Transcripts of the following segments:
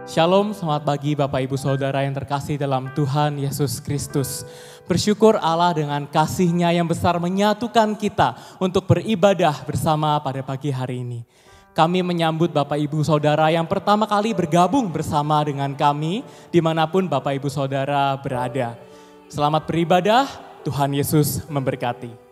Shalom, selamat pagi Bapak Ibu Saudara yang terkasih dalam Tuhan Yesus Kristus. Bersyukur Allah dengan kasih-Nya yang besar menyatukan kita untuk beribadah bersama pada pagi hari ini. Kami menyambut Bapak Ibu Saudara yang pertama kali bergabung bersama dengan kami dimanapun Bapak Ibu Saudara berada. Selamat beribadah, Tuhan Yesus memberkati.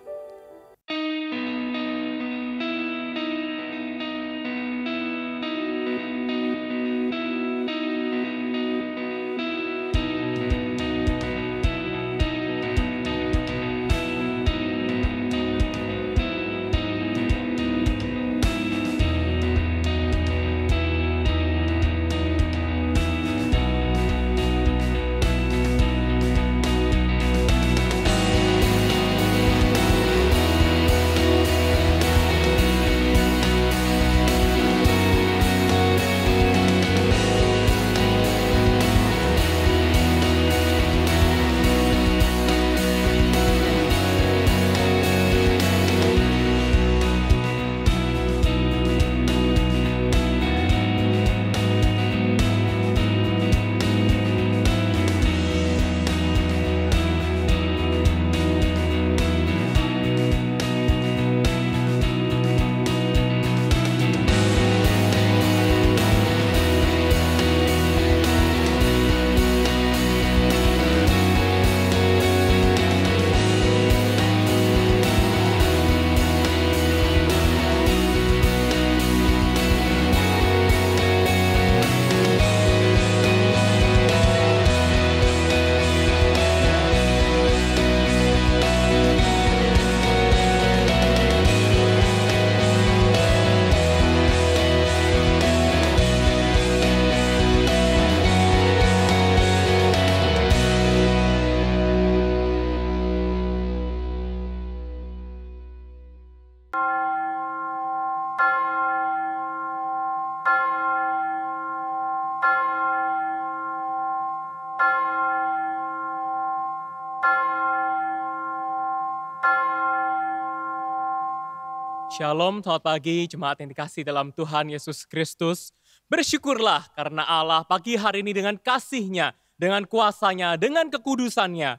Shalom, selamat pagi jemaat yang dikasih dalam Tuhan Yesus Kristus. Bersyukurlah karena Allah pagi hari ini dengan kasih-Nya, dengan kuasa-Nya, dengan kekudusan-Nya,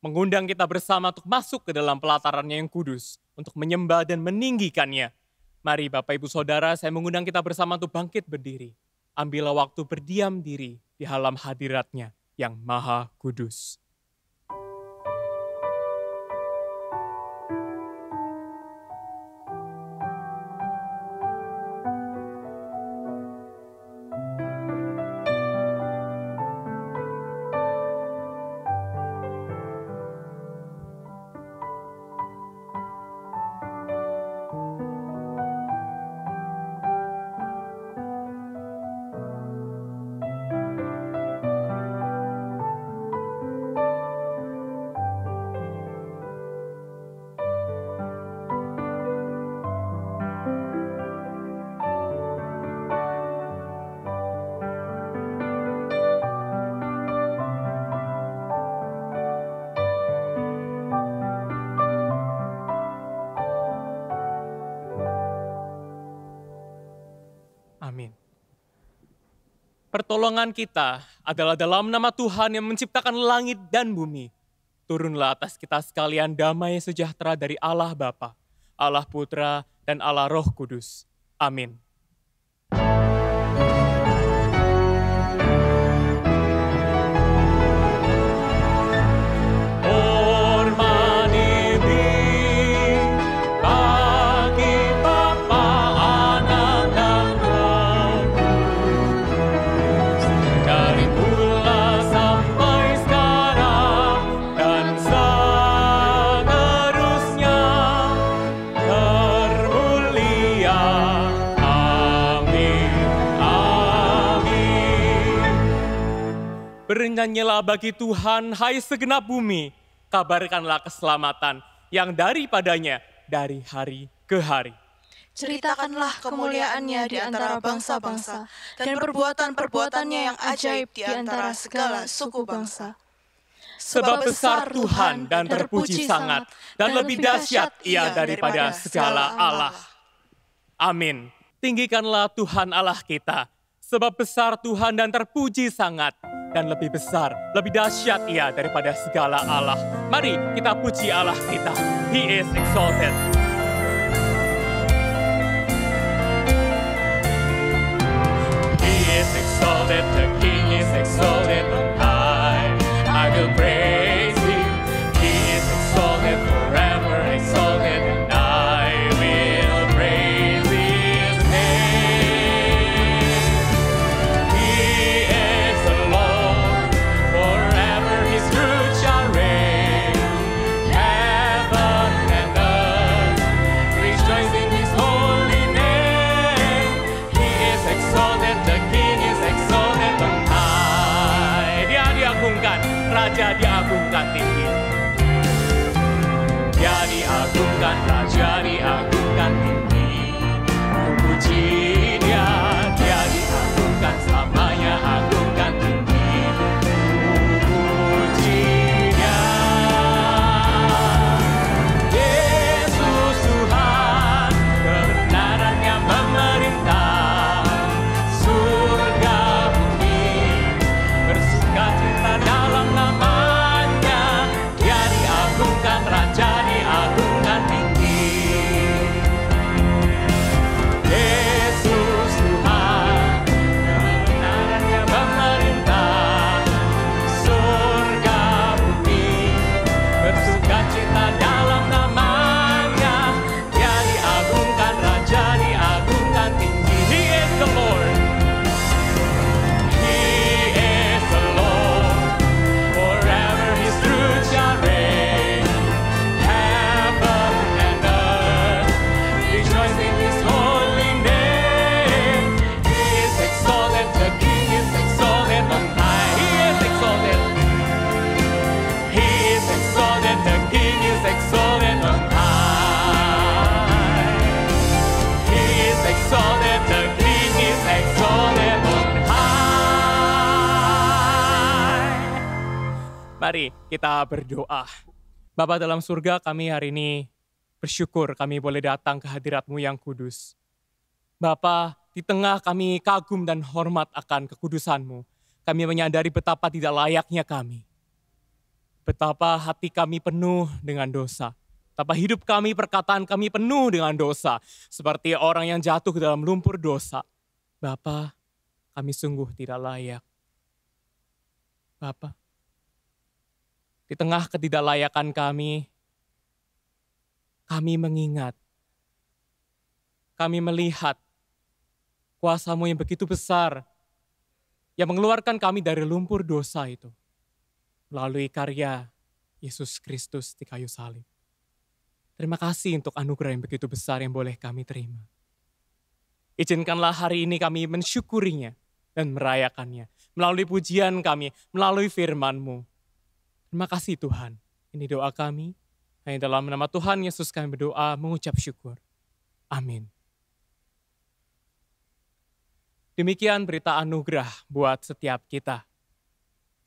mengundang kita bersama untuk masuk ke dalam pelataran-Nya yang kudus, untuk menyembah dan meninggikan-Nya. Mari Bapak Ibu Saudara, saya mengundang kita bersama untuk bangkit berdiri. Ambillah waktu berdiam diri di dalam hadirat-Nya yang maha kudus. Amin. Pertolongan kita adalah dalam nama Tuhan yang menciptakan langit dan bumi. Turunlah atas kita sekalian damai sejahtera dari Allah Bapa, Allah Putra, dan Allah Roh Kudus. Amin. Bernyanyilah bagi Tuhan, hai segenap bumi, kabarkanlah keselamatan yang daripadanya dari hari ke hari. Ceritakanlah kemuliaannya di antara bangsa-bangsa, dan perbuatan-perbuatannya yang ajaib di antara segala suku bangsa. Sebab besar Tuhan dan terpuji sangat, dan lebih dahsyat Ia daripada segala Allah. Amin. Tinggikanlah Tuhan Allah kita, Sebab besar Tuhan dan terpuji sangat. Dan lebih besar, lebih dahsyat Ia daripada segala Allah. Mari kita puji Allah kita. He is exalted. He is exalted, the King is exalted on high. I will praise Him. He is exalted, forever exalted, and I will praise His name. He is the Lord, forever His truth shall reign. Heaven and earth rejoice in His holy name. He is exalted, the King is exalted on high. Dia diagungkan, Raja diagungkan tinggi. Dia diagungkan, Raja diagungkan tinggi. Ku puji Dia, Dia diagungkan, selamanya agungkan tinggi. Ku puji Dia. Yesus Tuhan, kebenarannya memerintah. Surga bumi bersukacita dalam namanya. Dia diagungkan, Raja diagungkan tinggi. Yesus Tuhan, kebenarannya memerintah. Surga bumi bersukacita dalam namanya. Dia diagungkan, Raja diagungkan tinggi. He is the Lord. He is the Lord. Forever His truth shall reign. Heaven and earth rejoice in His holy name. He is exalted, the King is exalted on high. He is exalted. He is exalted, the King is exalted on high. He is exalted, the King is exalted on high. Mari kita berdoa. Bapa dalam surga, kami hari ini bersyukur kami boleh datang ke hadirat-Mu yang kudus. Bapa, di tengah kami kagum dan hormat akan kekudusan-Mu, kami menyadari betapa tidak layaknya kami. Betapa hati kami penuh dengan dosa. Betapa hidup kami, perkataan kami penuh dengan dosa. Seperti orang yang jatuh ke dalam lumpur dosa. Bapa, kami sungguh tidak layak. Bapa, di tengah ketidaklayakan kami mengingat, kami melihat kuasa-Mu yang begitu besar, yang mengeluarkan kami dari lumpur dosa itu, melalui karya Yesus Kristus di kayu salib. Terima kasih untuk anugerah yang begitu besar yang boleh kami terima. Izinkanlah hari ini kami mensyukurinya dan merayakannya, melalui pujian kami, melalui firman-Mu. Terima kasih Tuhan, ini doa kami. Hanya dalam nama Tuhan Yesus kami berdoa mengucap syukur. Amin. Demikian berita anugerah buat setiap kita.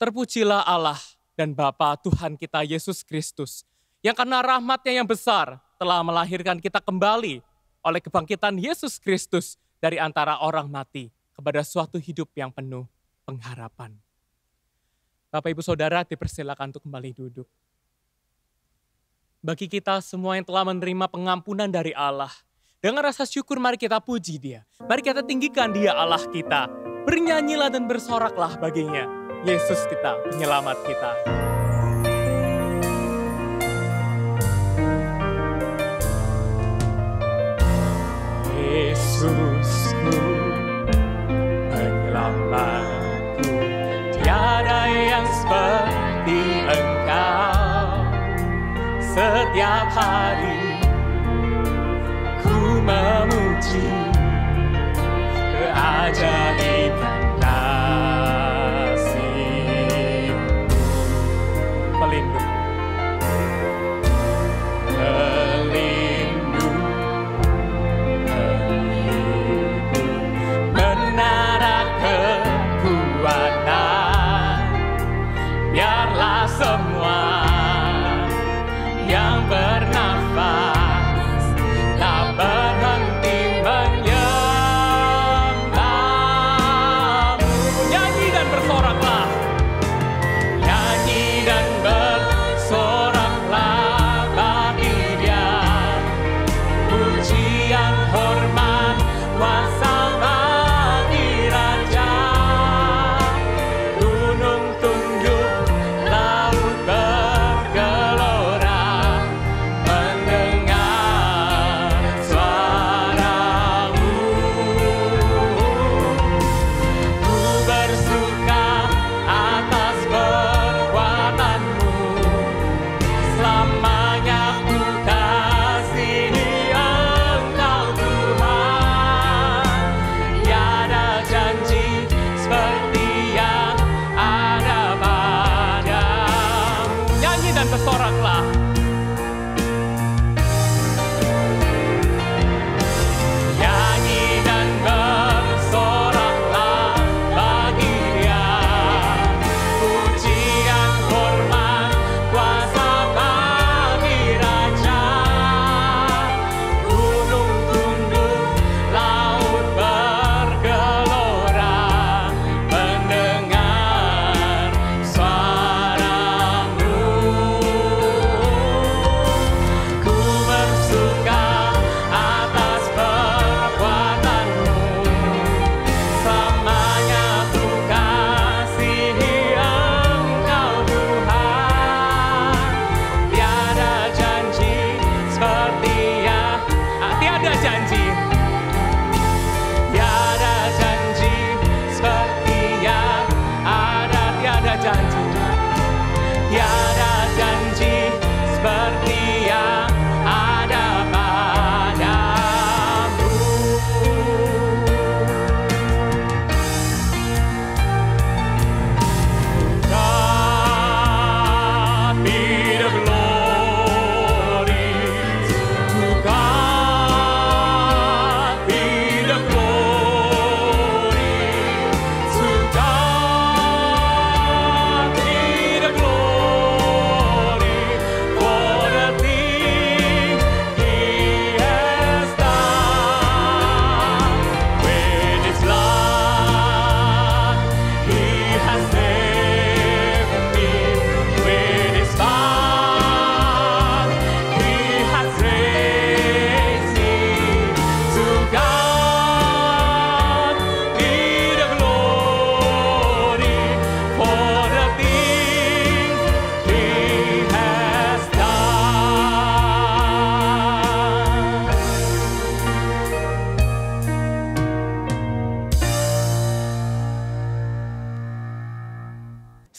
Terpujilah Allah dan Bapa Tuhan kita Yesus Kristus, yang karena rahmat-Nya yang besar telah melahirkan kita kembali oleh kebangkitan Yesus Kristus dari antara orang mati kepada suatu hidup yang penuh pengharapan. Bapak Ibu Saudara dipersilakan untuk kembali duduk. Bagi kita semua yang telah menerima pengampunan dari Allah, dengan rasa syukur mari kita puji Dia. Mari kita tinggikan Dia Allah kita. Bernyanyilah dan bersoraklah baginya. Yesus kita, penyelamat kita. Yesusku, penyelamatku, tiada yang seperti Engkau. Setiap hari ku memuji keajaiban kasih-Mu. Pelindung, menara kekuatan, biarlah semua yang bernafas tak berhenti menyembah.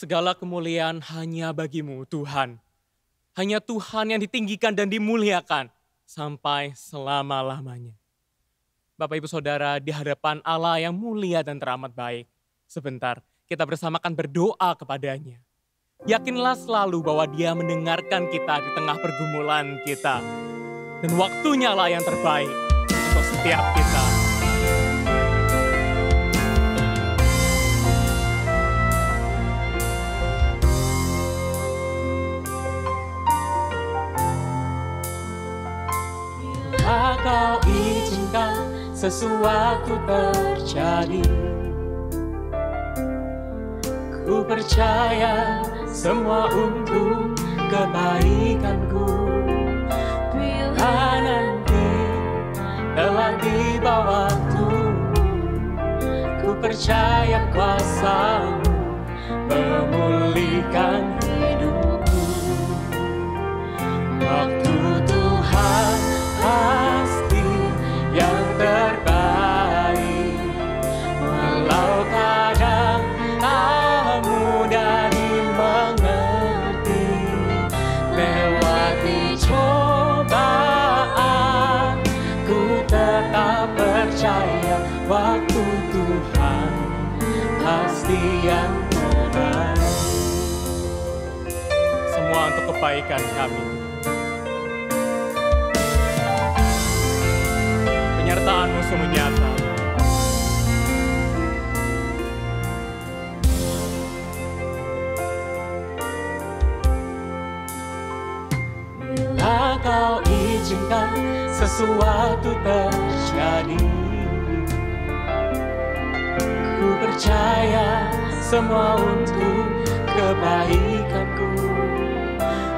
segala kemuliaan hanya bagi-Mu Tuhan. Hanya Tuhan yang ditinggikan dan dimuliakan sampai selama-lamanya. Bapak Ibu Saudara, di hadapan Allah yang mulia dan teramat baik, sebentar kita bersama akan berdoa kepadanya. Yakinlah selalu bahwa Dia mendengarkan kita di tengah pergumulan kita. Dan waktunya lah yang terbaik untuk setiap kita. Bila Kau izinkan sesuatu terjadi, ku percaya semua untuk kebaikanku. Bila nanti telah tiba waktu, ku percaya kuasa-Mu memulihkan hidupku. Waktu Tuhan pasti yang terbaik, walau kadang tak mudah dimengerti. Lewati cobaan, ku tetap percaya waktu Tuhan pasti yang terbaik. Semua untuk kebaikan kami. Penyertaan-Mu sungguh nyata. Bila Kau izinkan sesuatu terjadi, ku percaya semua untuk kebaikanku.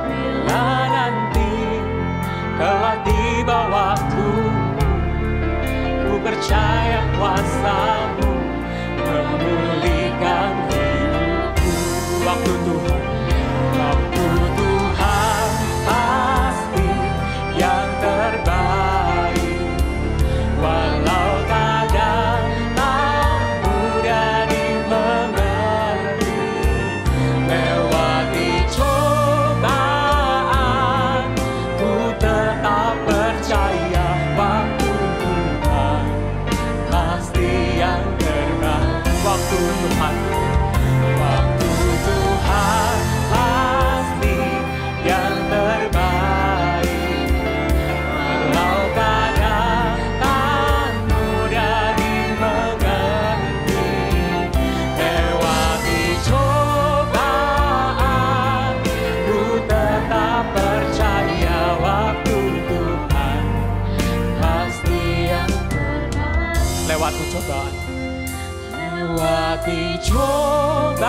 Bila nanti telah tiba waktu, ku percaya kuasa-Mu memulihkan hidupku. Waktu Tuhan pasti yang terbaik, walau kadang tak mudah dimengerti. Lewati cobaan, ku tetap percaya waktu Tuhan pasti yang terbaik. Waktu Tuhan pasti yang terbaik, walau kadang tak mudah dimengerti. Lewati cobaan, ku tetap percaya waktu Tuhan pasti yang terbaik. Lewati cobaan,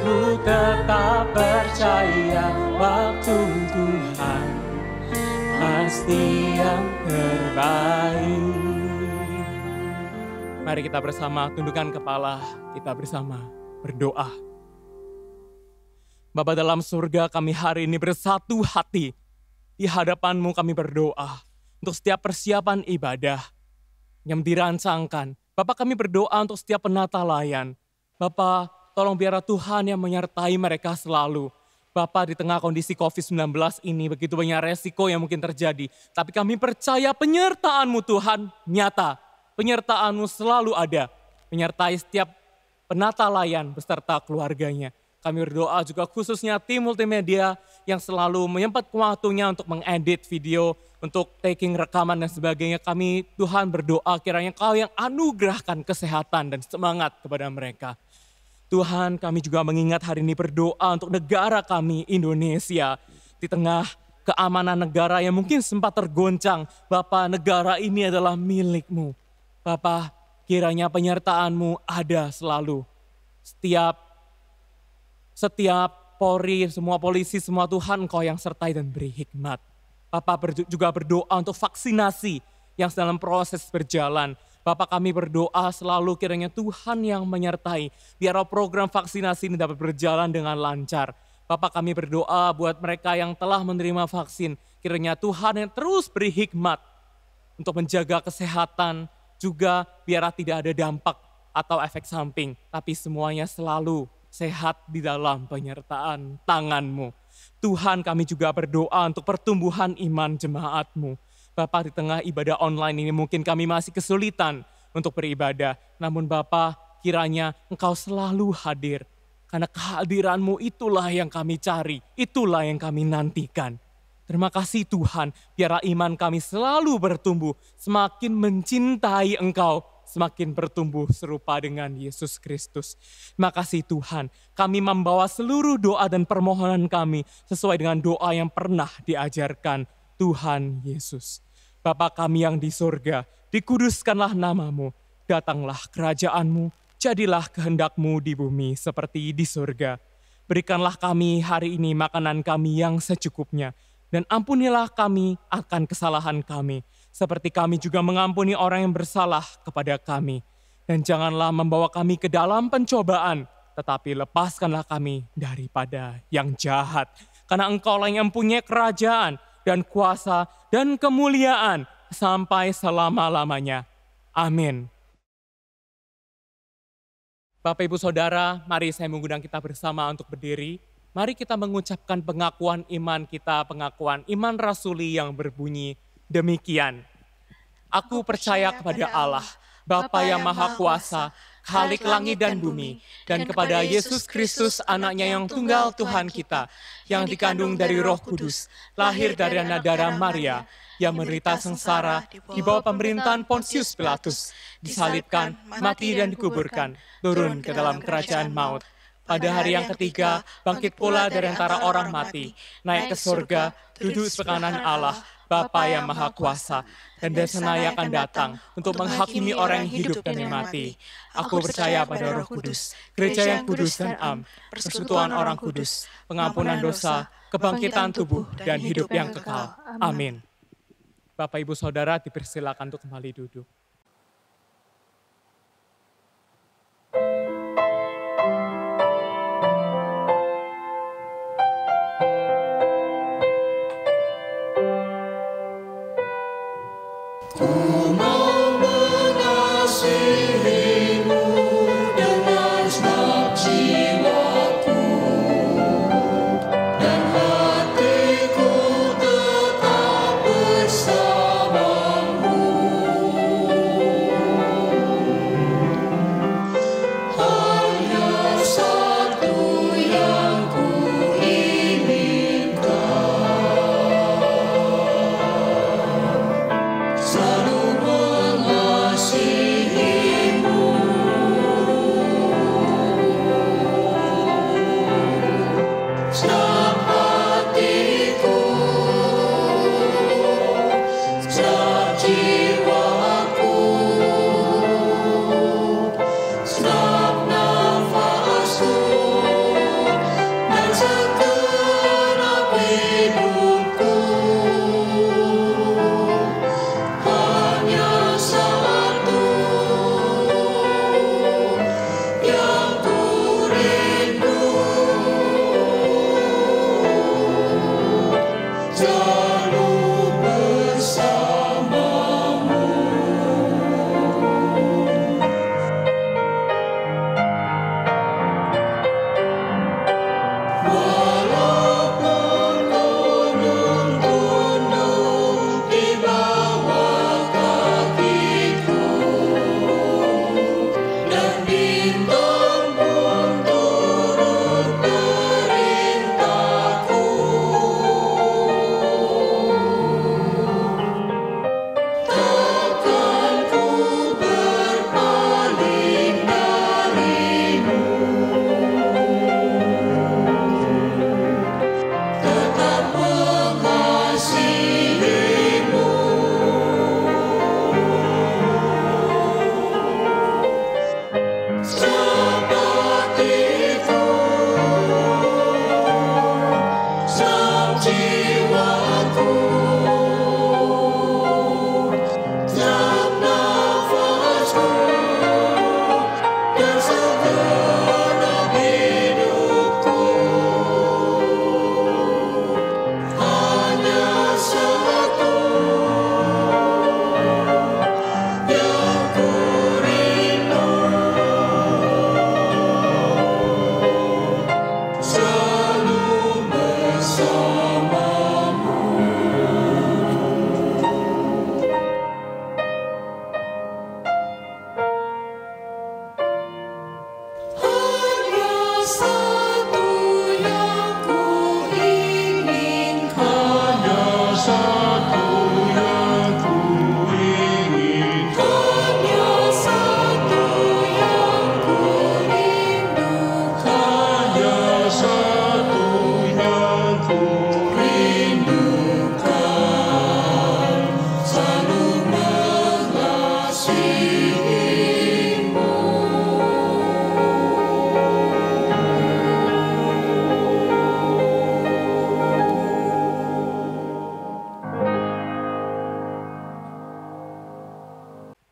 ku tetap percaya waktu Tuhan pasti yang terbaik. Mari kita bersama tundukkan kepala, kita bersama berdoa. Bapa dalam surga, kami hari ini bersatu hati di hadapan-Mu. Kami berdoa untuk setiap persiapan ibadah yang dirancangkan. Bapak, kami berdoa untuk setiap penata layan. Bapak, tolong biarlah Tuhan yang menyertai mereka selalu. Bapak, di tengah kondisi COVID-19 ini begitu banyak resiko yang mungkin terjadi. Tapi kami percaya penyertaan-Mu Tuhan nyata. Penyertaan-Mu selalu ada. Menyertai setiap penata layan beserta keluarganya. Kami berdoa juga khususnya tim multimedia yang selalu menyempatkan waktunya untuk mengedit video, untuk taking rekaman dan sebagainya. Kami Tuhan berdoa kiranya Kau yang anugerahkan kesehatan dan semangat kepada mereka. Tuhan, kami juga mengingat hari ini berdoa untuk negara kami Indonesia. Di tengah keamanan negara yang mungkin sempat tergoncang. Bapa, negara ini adalah milik-Mu. Bapa, kiranya penyertaan-Mu ada selalu. Setiap Polri, semua polisi, semua Tuhan Engkau yang sertai dan beri hikmat. Bapak juga berdoa untuk vaksinasi yang dalam proses berjalan. Bapak, kami berdoa selalu kiranya Tuhan yang menyertai. Biar program vaksinasi ini dapat berjalan dengan lancar. Bapak, kami berdoa buat mereka yang telah menerima vaksin. Kiranya Tuhan yang terus beri hikmat untuk menjaga kesehatan. Juga biar tidak ada dampak atau efek samping, tapi semuanya selalu sehat di dalam penyertaan tangan-Mu. Tuhan, kami juga berdoa untuk pertumbuhan iman jemaat-Mu. Bapa, di tengah ibadah online ini mungkin kami masih kesulitan untuk beribadah. Namun Bapa, kiranya Engkau selalu hadir. Karena kehadiran-Mu itulah yang kami cari, itulah yang kami nantikan. Terima kasih Tuhan, biarlah iman kami selalu bertumbuh, semakin mencintai Engkau, semakin bertumbuh serupa dengan Yesus Kristus. Terima kasih Tuhan, kami membawa seluruh doa dan permohonan kami sesuai dengan doa yang pernah diajarkan Tuhan Yesus. Bapa kami yang di surga, dikuduskanlah nama-Mu, datanglah kerajaan-Mu, jadilah kehendak-Mu di bumi seperti di surga. Berikanlah kami hari ini makanan kami yang secukupnya, dan ampunilah kami akan kesalahan kami, seperti kami juga mengampuni orang yang bersalah kepada kami. Dan janganlah membawa kami ke dalam pencobaan, tetapi lepaskanlah kami daripada yang jahat. Karena Engkaulah yang mempunyai kerajaan dan kuasa dan kemuliaan sampai selama-lamanya. Amin. Bapak, Ibu, Saudara, mari saya mengundang kita bersama untuk berdiri. Mari kita mengucapkan pengakuan iman kita, pengakuan iman rasuli yang berbunyi demikian. Aku percaya kepada Allah, Bapa yang Maha Kuasa, Khalik langit dan bumi, dan kepada Yesus Kristus anaknya yang tunggal Tuhan kita, yang dikandung dari Roh Kudus, lahir dari anak darah Maria, yang menderita sengsara di bawah pemerintahan Pontius Pilatus, disalibkan, mati dan dikuburkan, turun ke dalam kerajaan maut. Pada hari yang ketiga, bangkit pula dari antara orang mati, naik ke surga, duduk sebelah kanan Allah, Bapa yang Maha Kuasa, dan dari sana Ia akan datang untuk menghakimi orang yang hidup dan yang mati. Aku percaya pada Roh Kudus, gereja yang kudus dan am, persekutuan orang kudus, pengampunan dosa, kebangkitan tubuh, dan hidup yang kekal. Amin. Bapak, Ibu, Saudara, dipersilakan untuk kembali duduk. Selalu bersama.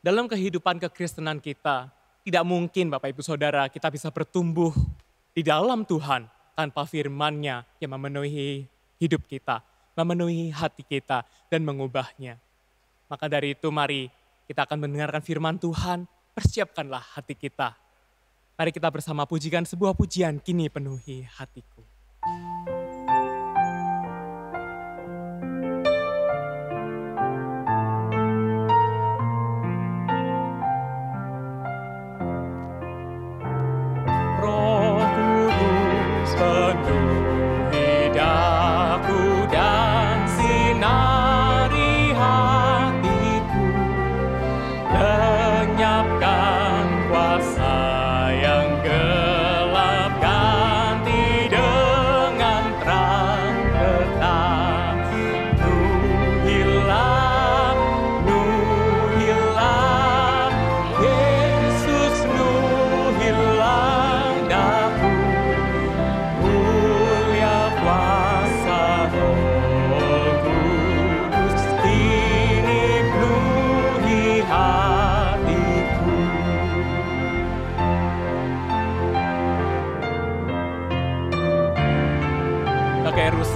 Dalam kehidupan kekristenan kita, tidak mungkin Bapak Ibu Saudara kita bisa bertumbuh di dalam Tuhan tanpa firman-Nya yang memenuhi hidup kita, memenuhi hati kita dan mengubahnya. Maka dari itu mari kita akan mendengarkan firman Tuhan, persiapkanlah hati kita. Mari kita bersama pujikan sebuah pujian, Kini Penuhi Hatiku.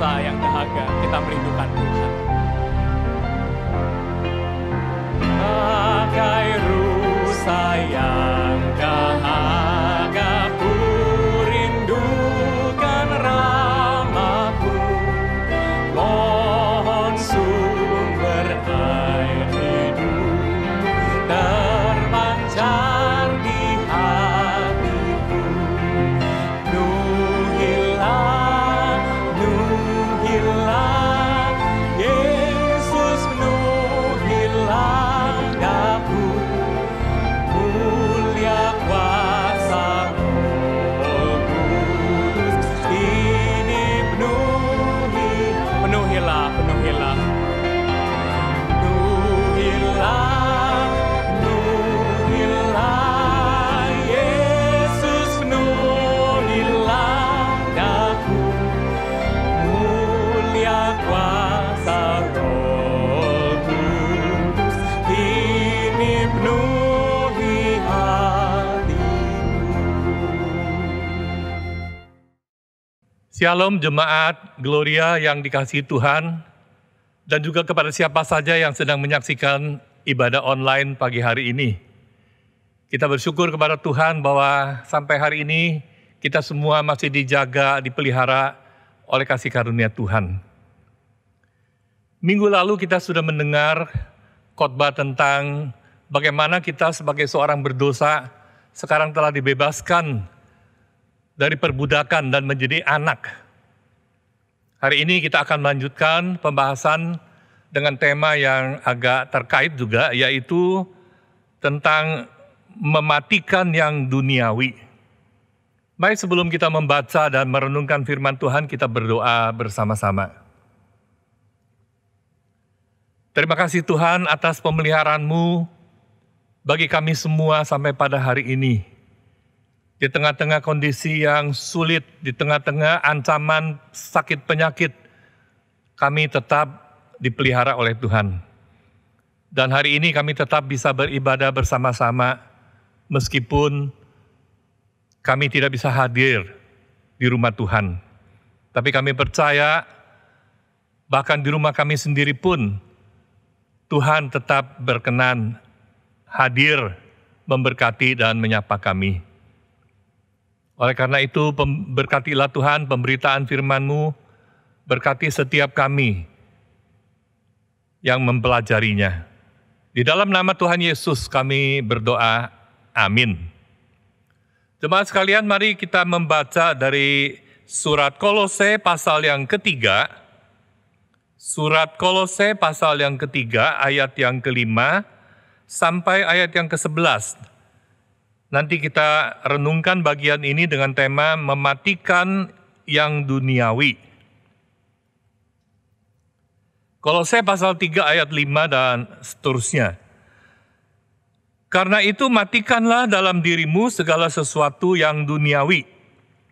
Yang dahaga, kita merindukan Tuhan. Bagai rusa yang dahaga, ku rindukan Ramaku. Mohon sumber air hidup terpancar di hatiku. Yesus penuhilah daku, mulia kuasa Roh Kudus. Ini penuhilah, penuhilah Yesus penuhilah daku, mulia kuasa Roh Kudus, ini penuhi hatiku. Shalom jemaat Gloria yang dikasihi Tuhan, dan juga kepada siapa saja yang sedang menyaksikan ibadah online pagi hari ini. Kita bersyukur kepada Tuhan bahwa sampai hari ini kita semua masih dijaga, dipelihara oleh kasih karunia Tuhan. Minggu lalu kita sudah mendengar khotbah tentang bagaimana kita sebagai seorang berdosa sekarang telah dibebaskan dari perbudakan dan menjadi anak. Hari ini kita akan melanjutkan pembahasan dengan tema yang agak terkait juga, yaitu tentang mematikan yang duniawi. Mari sebelum kita membaca dan merenungkan firman Tuhan, kita berdoa bersama-sama. Terima kasih Tuhan atas pemeliharaan-Mu bagi kami semua sampai pada hari ini. Di tengah-tengah kondisi yang sulit, di tengah-tengah ancaman sakit penyakit, kami tetap dipelihara oleh Tuhan. Dan hari ini kami tetap bisa beribadah bersama-sama, meskipun kami tidak bisa hadir di rumah Tuhan. Tapi kami percaya, bahkan di rumah kami sendiri pun, Tuhan tetap berkenan hadir, memberkati dan menyapa kami. Oleh karena itu, berkatilah Tuhan pemberitaan firman-Mu, berkati setiap kami yang mempelajarinya. Di dalam nama Tuhan Yesus kami berdoa, amin. Jemaat sekalian, mari kita membaca dari surat Kolose pasal yang ketiga. Surat Kolose pasal yang ketiga, ayat yang ke-5 sampai ayat yang ke-11. Nanti kita renungkan bagian ini dengan tema mematikan yang duniawi. Kolose pasal 3 ayat 5 dan seterusnya. Karena itu matikanlah dalam dirimu segala sesuatu yang duniawi,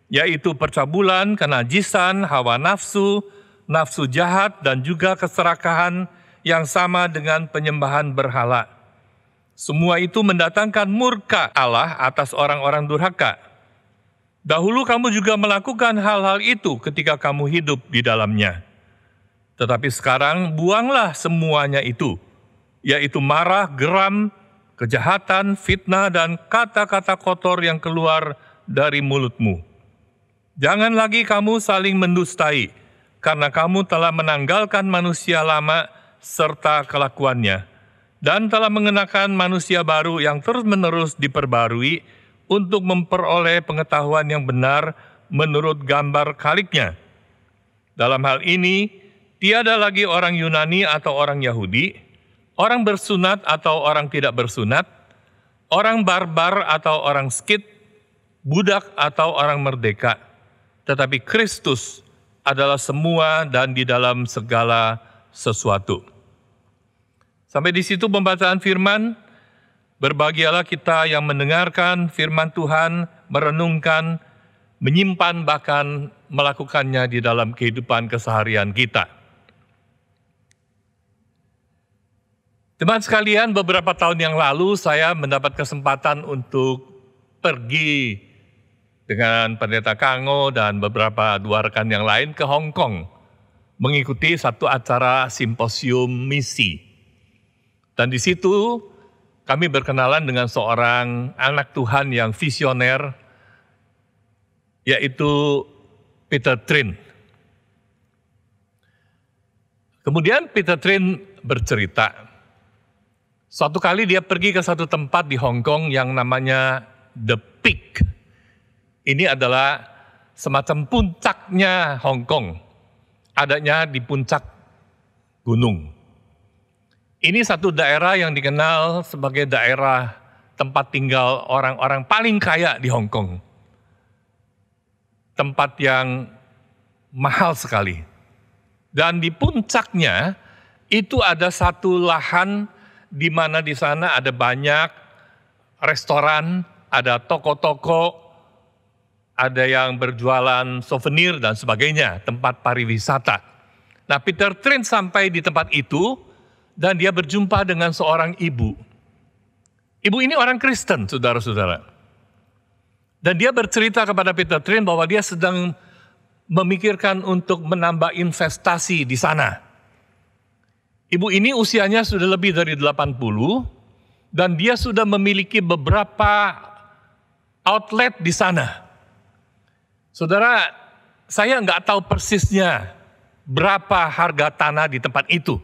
yaitu percabulan, kenajisan, hawa nafsu, nafsu jahat, dan juga keserakahan yang sama dengan penyembahan berhala. Semua itu mendatangkan murka Allah atas orang-orang durhaka. Dahulu kamu juga melakukan hal-hal itu ketika kamu hidup di dalamnya. Tetapi sekarang buanglah semuanya itu, yaitu marah, geram, kejahatan, fitnah, dan kata-kata kotor yang keluar dari mulutmu. Jangan lagi kamu saling mendustai, karena kamu telah menanggalkan manusia lama serta kelakuannya, dan telah mengenakan manusia baru yang terus-menerus diperbarui untuk memperoleh pengetahuan yang benar menurut gambar Khaliknya. Dalam hal ini, tiada lagi orang Yunani atau orang Yahudi, orang bersunat atau orang tidak bersunat, orang barbar atau orang Skit, budak atau orang merdeka. Tetapi Kristus adalah semua dan di dalam segala sesuatu. Sampai di situ pembacaan firman. Berbahagialah kita yang mendengarkan firman Tuhan, merenungkan, menyimpan bahkan melakukannya di dalam kehidupan keseharian kita. Teman sekalian, beberapa tahun yang lalu saya mendapat kesempatan untuk pergi dengan Pendeta Kango dan beberapa dua rekan yang lain ke Hong Kong, mengikuti satu acara simposium misi. Dan di situ kami berkenalan dengan seorang anak Tuhan yang visioner, yaitu Peter Trin. Kemudian Peter Trin bercerita, suatu kali dia pergi ke satu tempat di Hong Kong yang namanya The Peak. Ini adalah semacam puncaknya Hong Kong, adanya di puncak gunung. Ini satu daerah yang dikenal sebagai daerah tempat tinggal orang-orang paling kaya di Hong Kong. Tempat yang mahal sekali. Dan di puncaknya itu ada satu lahan di mana di sana ada banyak restoran, ada toko-toko, ada yang berjualan souvenir dan sebagainya, tempat pariwisata. Nah, Peter Trin sampai di tempat itu, dan dia berjumpa dengan seorang ibu. Ibu ini orang Kristen, saudara-saudara. Dan dia bercerita kepada Peter Trin bahwa dia sedang memikirkan untuk menambah investasi di sana. Ibu ini usianya sudah lebih dari 80, dan dia sudah memiliki beberapa outlet di sana. Saudara, saya nggak tahu persisnya berapa harga tanah di tempat itu.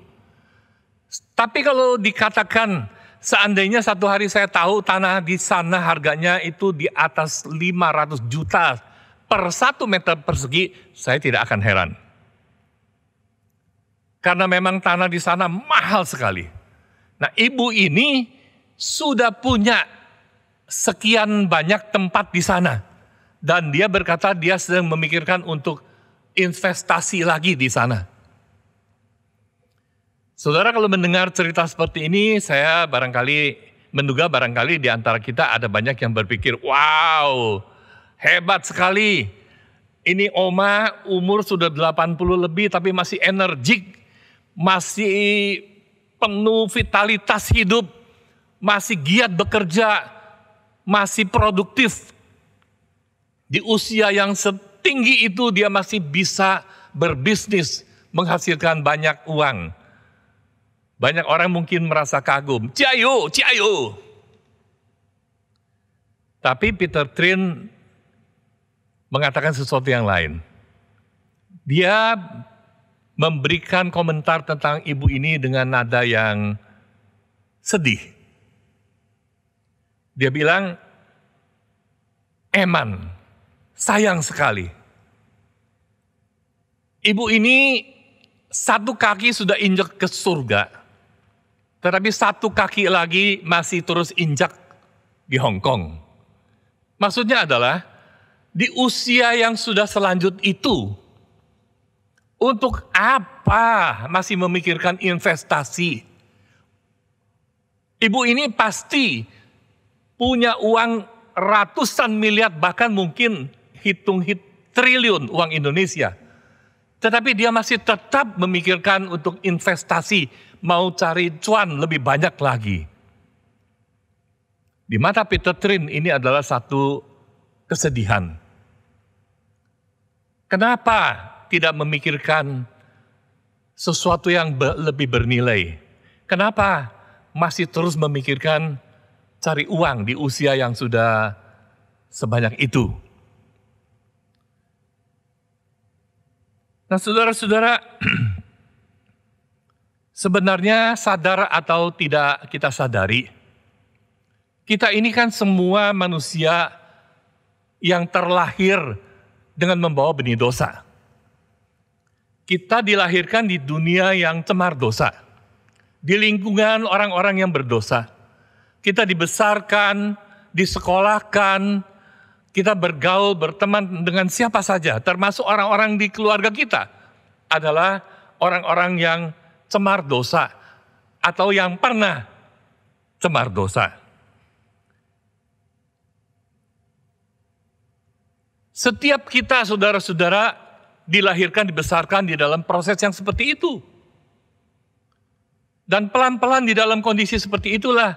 Tapi kalau dikatakan seandainya satu hari saya tahu tanah di sana harganya itu di atas 500 juta per 1 meter persegi, saya tidak akan heran. Karena memang tanah di sana mahal sekali. Nah, ibu ini sudah punya sekian banyak tempat di sana. Dan dia berkata dia sedang memikirkan untuk investasi lagi di sana. Saudara, kalau mendengar cerita seperti ini, saya menduga barangkali di antara kita ada banyak yang berpikir, wow, hebat sekali. Ini Oma umur sudah 80 lebih tapi masih energik, masih penuh vitalitas hidup, masih giat bekerja, masih produktif. Di usia yang setinggi itu dia masih bisa berbisnis, menghasilkan banyak uang. Banyak orang mungkin merasa kagum, ciayo, ciayo. Tapi Peter Trin mengatakan sesuatu yang lain. Dia memberikan komentar tentang ibu ini dengan nada yang sedih. Dia bilang, Eman, sayang sekali. Ibu ini satu kaki sudah injak ke surga. Tetapi satu kaki lagi masih terus injak di Hong Kong. Maksudnya adalah di usia yang sudah selanjut itu, untuk apa masih memikirkan investasi? Ibu ini pasti punya uang ratusan miliar, bahkan mungkin triliun uang Indonesia. Tetapi dia masih tetap memikirkan untuk investasi, mau cari cuan lebih banyak lagi. Di mata Peter Trin ini adalah satu kesedihan. Kenapa tidak memikirkan sesuatu yang lebih bernilai? Kenapa masih terus memikirkan cari uang di usia yang sudah sebanyak itu? Nah, saudara-saudara, sebenarnya sadar atau tidak kita sadari, kita ini kan semua manusia yang terlahir dengan membawa benih dosa. Kita dilahirkan di dunia yang cemar dosa, di lingkungan orang-orang yang berdosa. Kita dibesarkan, disekolahkan, kita bergaul, berteman dengan siapa saja, termasuk orang-orang di keluarga kita, adalah orang-orang yang cemar dosa atau yang pernah cemar dosa. Setiap kita, saudara-saudara, dilahirkan, dibesarkan di dalam proses yang seperti itu. Dan pelan-pelan di dalam kondisi seperti itulah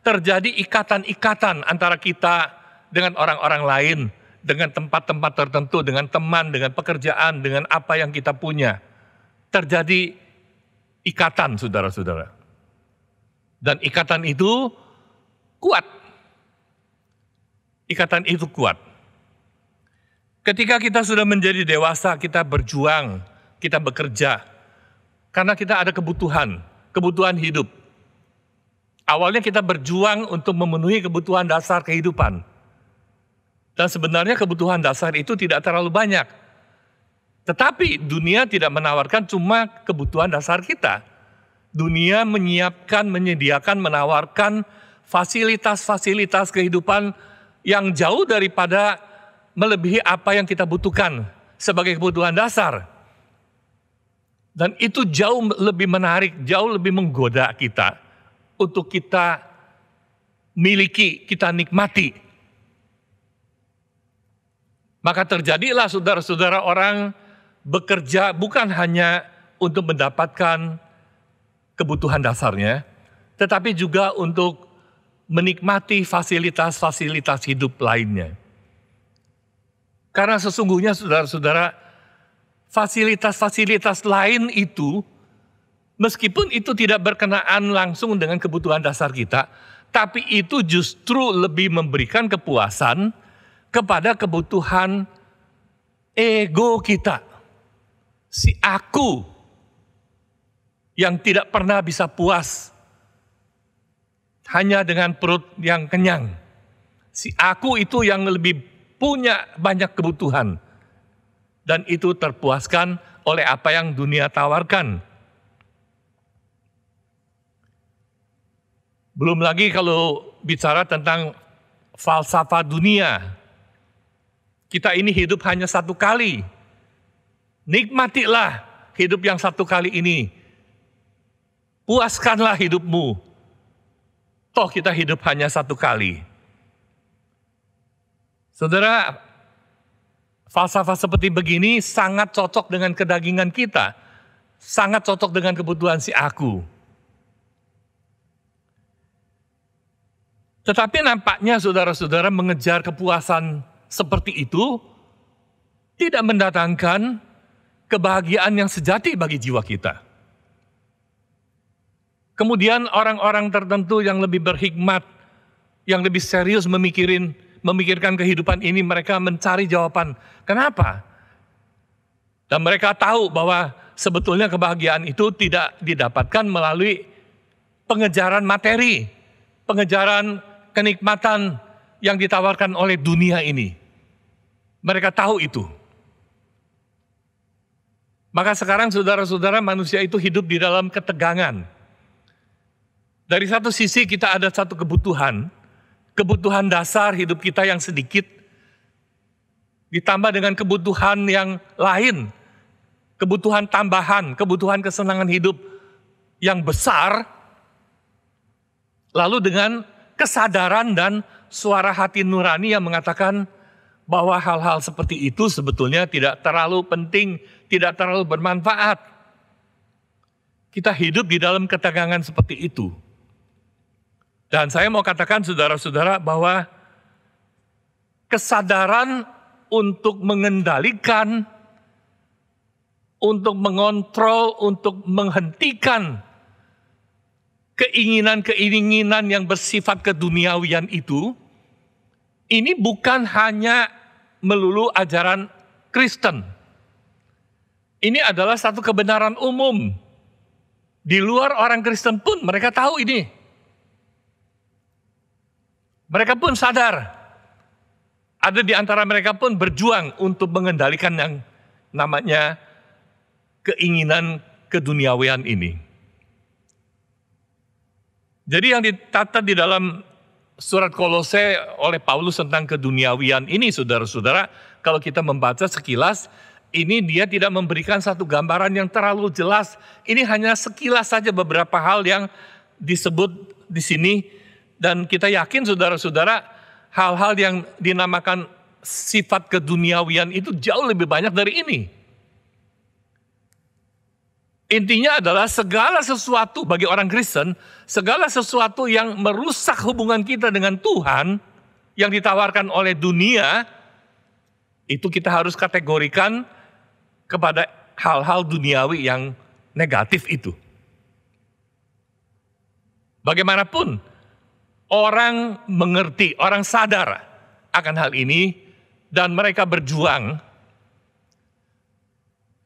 terjadi ikatan-ikatan antara kita dengan orang-orang lain, dengan tempat-tempat tertentu, dengan teman, dengan pekerjaan, dengan apa yang kita punya. Terjadi ikatan, saudara-saudara. Dan ikatan itu kuat. Ikatan itu kuat. Ketika kita sudah menjadi dewasa, kita berjuang, kita bekerja. Karena kita ada kebutuhan hidup. Awalnya kita berjuang untuk memenuhi kebutuhan dasar kehidupan. Dan sebenarnya kebutuhan dasar itu tidak terlalu banyak. Tetapi dunia tidak menawarkan cuma kebutuhan dasar kita. Dunia menyiapkan, menyediakan, menawarkan fasilitas-fasilitas kehidupan yang jauh daripada melebihi apa yang kita butuhkan sebagai kebutuhan dasar. Dan itu jauh lebih menarik, jauh lebih menggoda kita untuk kita miliki, kita nikmati. Maka terjadilah saudara-saudara orang bekerja bukan hanya untuk mendapatkan kebutuhan dasarnya, tetapi juga untuk menikmati fasilitas-fasilitas hidup lainnya. Karena sesungguhnya saudara-saudara, fasilitas-fasilitas lain itu, meskipun itu tidak berkenaan langsung dengan kebutuhan dasar kita, tapi itu justru lebih memberikan kepuasan kepada kebutuhan ego kita. Si aku yang tidak pernah bisa puas hanya dengan perut yang kenyang. Si aku itu yang lebih punya banyak kebutuhan. Dan itu terpuaskan oleh apa yang dunia tawarkan. Belum lagi kalau bicara tentang falsafah dunia. Kita ini hidup hanya satu kali. Nikmatilah hidup yang satu kali ini. Puaskanlah hidupmu. Toh kita hidup hanya satu kali. Saudara, falsafah seperti begini sangat cocok dengan kedagingan kita. Sangat cocok dengan kebutuhan si aku. Tetapi nampaknya saudara-saudara mengejar kepuasan seperti itu tidak mendatangkan kebahagiaan yang sejati bagi jiwa kita. Kemudian orang-orang tertentu yang lebih berhikmat, yang lebih serius memikirkan kehidupan ini, mereka mencari jawaban. Kenapa? Dan mereka tahu bahwa sebetulnya kebahagiaan itu tidak didapatkan melalui pengejaran materi, pengejaran kenikmatan yang ditawarkan oleh dunia ini. Mereka tahu itu. Maka sekarang saudara-saudara, manusia itu hidup di dalam ketegangan. Dari satu sisi kita ada satu kebutuhan dasar hidup kita yang sedikit, ditambah dengan kebutuhan yang lain, kebutuhan tambahan, kebutuhan kesenangan hidup yang besar, lalu dengan kesadaran dan suara hati nurani yang mengatakan bahwa hal-hal seperti itu sebetulnya tidak terlalu penting, tidak terlalu bermanfaat. Kita hidup di dalam ketegangan seperti itu. Dan saya mau katakan saudara-saudara bahwa kesadaran untuk mengendalikan, untuk mengontrol, untuk menghentikan keinginan-keinginan yang bersifat keduniawian itu, ini bukan hanya melulu ajaran Kristen. Ini adalah satu kebenaran umum. Di luar orang Kristen pun mereka tahu ini. Mereka pun sadar. Ada di antara mereka pun berjuang untuk mengendalikan yang namanya keinginan keduniawian ini. Jadi yang ditata di dalam surat Kolose oleh Paulus tentang keduniawian ini, saudara-saudara, kalau kita membaca sekilas, ini dia tidak memberikan satu gambaran yang terlalu jelas. Ini hanya sekilas saja beberapa hal yang disebut di sini. Dan kita yakin saudara-saudara, hal-hal yang dinamakan sifat keduniawian itu jauh lebih banyak dari ini. Intinya adalah segala sesuatu bagi orang Kristen, segala sesuatu yang merusak hubungan kita dengan Tuhan, yang ditawarkan oleh dunia, itu kita harus kategorikan kepada hal-hal duniawi yang negatif itu. Bagaimanapun, orang mengerti, orang sadar akan hal ini, dan mereka berjuang.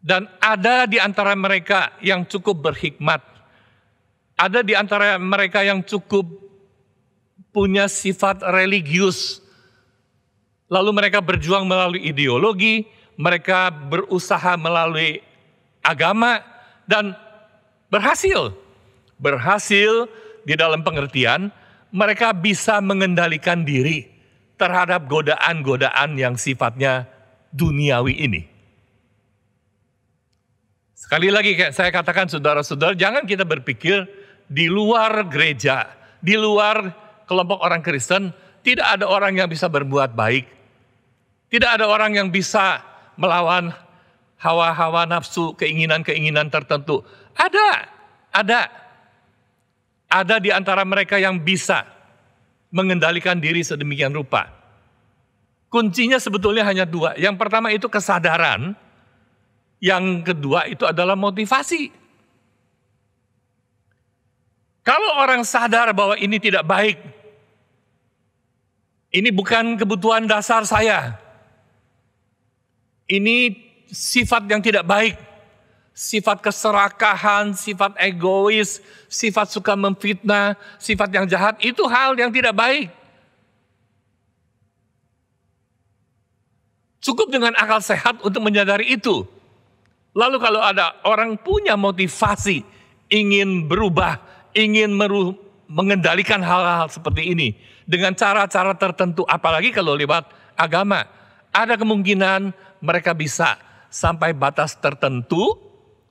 Dan ada di antara mereka yang cukup berhikmat, ada di antara mereka yang cukup punya sifat religius. Lalu mereka berjuang melalui ideologi, mereka berusaha melalui agama, dan berhasil. Berhasil di dalam pengertian, mereka bisa mengendalikan diri terhadap godaan-godaan yang sifatnya duniawi ini. Sekali lagi saya katakan saudara-saudara, jangan kita berpikir di luar gereja, di luar kelompok orang Kristen, tidak ada orang yang bisa berbuat baik. Tidak ada orang yang bisa melawan hawa-hawa nafsu, keinginan-keinginan tertentu. Ada di antara mereka yang bisa mengendalikan diri sedemikian rupa. Kuncinya sebetulnya hanya dua. Yang pertama itu kesadaran. Yang kedua itu adalah motivasi. Kalau orang sadar bahwa ini tidak baik, ini bukan kebutuhan dasar saya, ini sifat yang tidak baik, sifat keserakahan, sifat egois, sifat suka memfitnah, sifat yang jahat, itu hal yang tidak baik. Cukup dengan akal sehat untuk menyadari itu. Lalu kalau ada orang punya motivasi, ingin berubah, ingin mengendalikan hal-hal seperti ini, dengan cara-cara tertentu, apalagi kalau lewat agama, ada kemungkinan mereka bisa sampai batas tertentu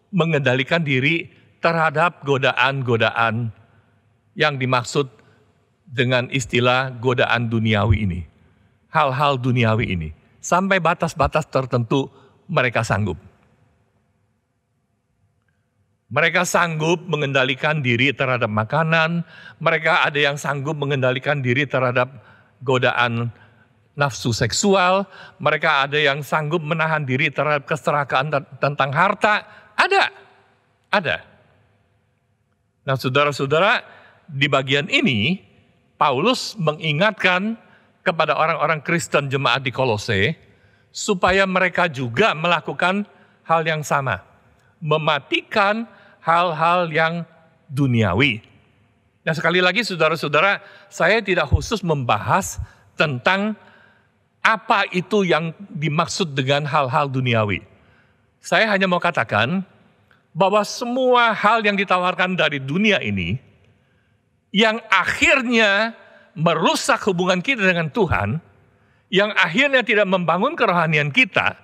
mengendalikan diri terhadap godaan-godaan yang dimaksud dengan istilah godaan duniawi ini. Hal-hal duniawi ini. Sampai batas-batas tertentu mereka sanggup. Mereka sanggup mengendalikan diri terhadap makanan, mereka ada yang sanggup mengendalikan diri terhadap godaan nafsu seksual, mereka ada yang sanggup menahan diri terhadap keserakahan tentang harta, ada. Nah saudara-saudara, di bagian ini, Paulus mengingatkan kepada orang-orang Kristen jemaat di Kolose, supaya mereka juga melakukan hal yang sama, mematikan hal-hal yang duniawi. Nah sekali lagi saudara-saudara, saya tidak khusus membahas tentang apa itu yang dimaksud dengan hal-hal duniawi. Saya hanya mau katakan bahwa semua hal yang ditawarkan dari dunia ini, yang akhirnya merusak hubungan kita dengan Tuhan, yang akhirnya tidak membangun kerohanian kita,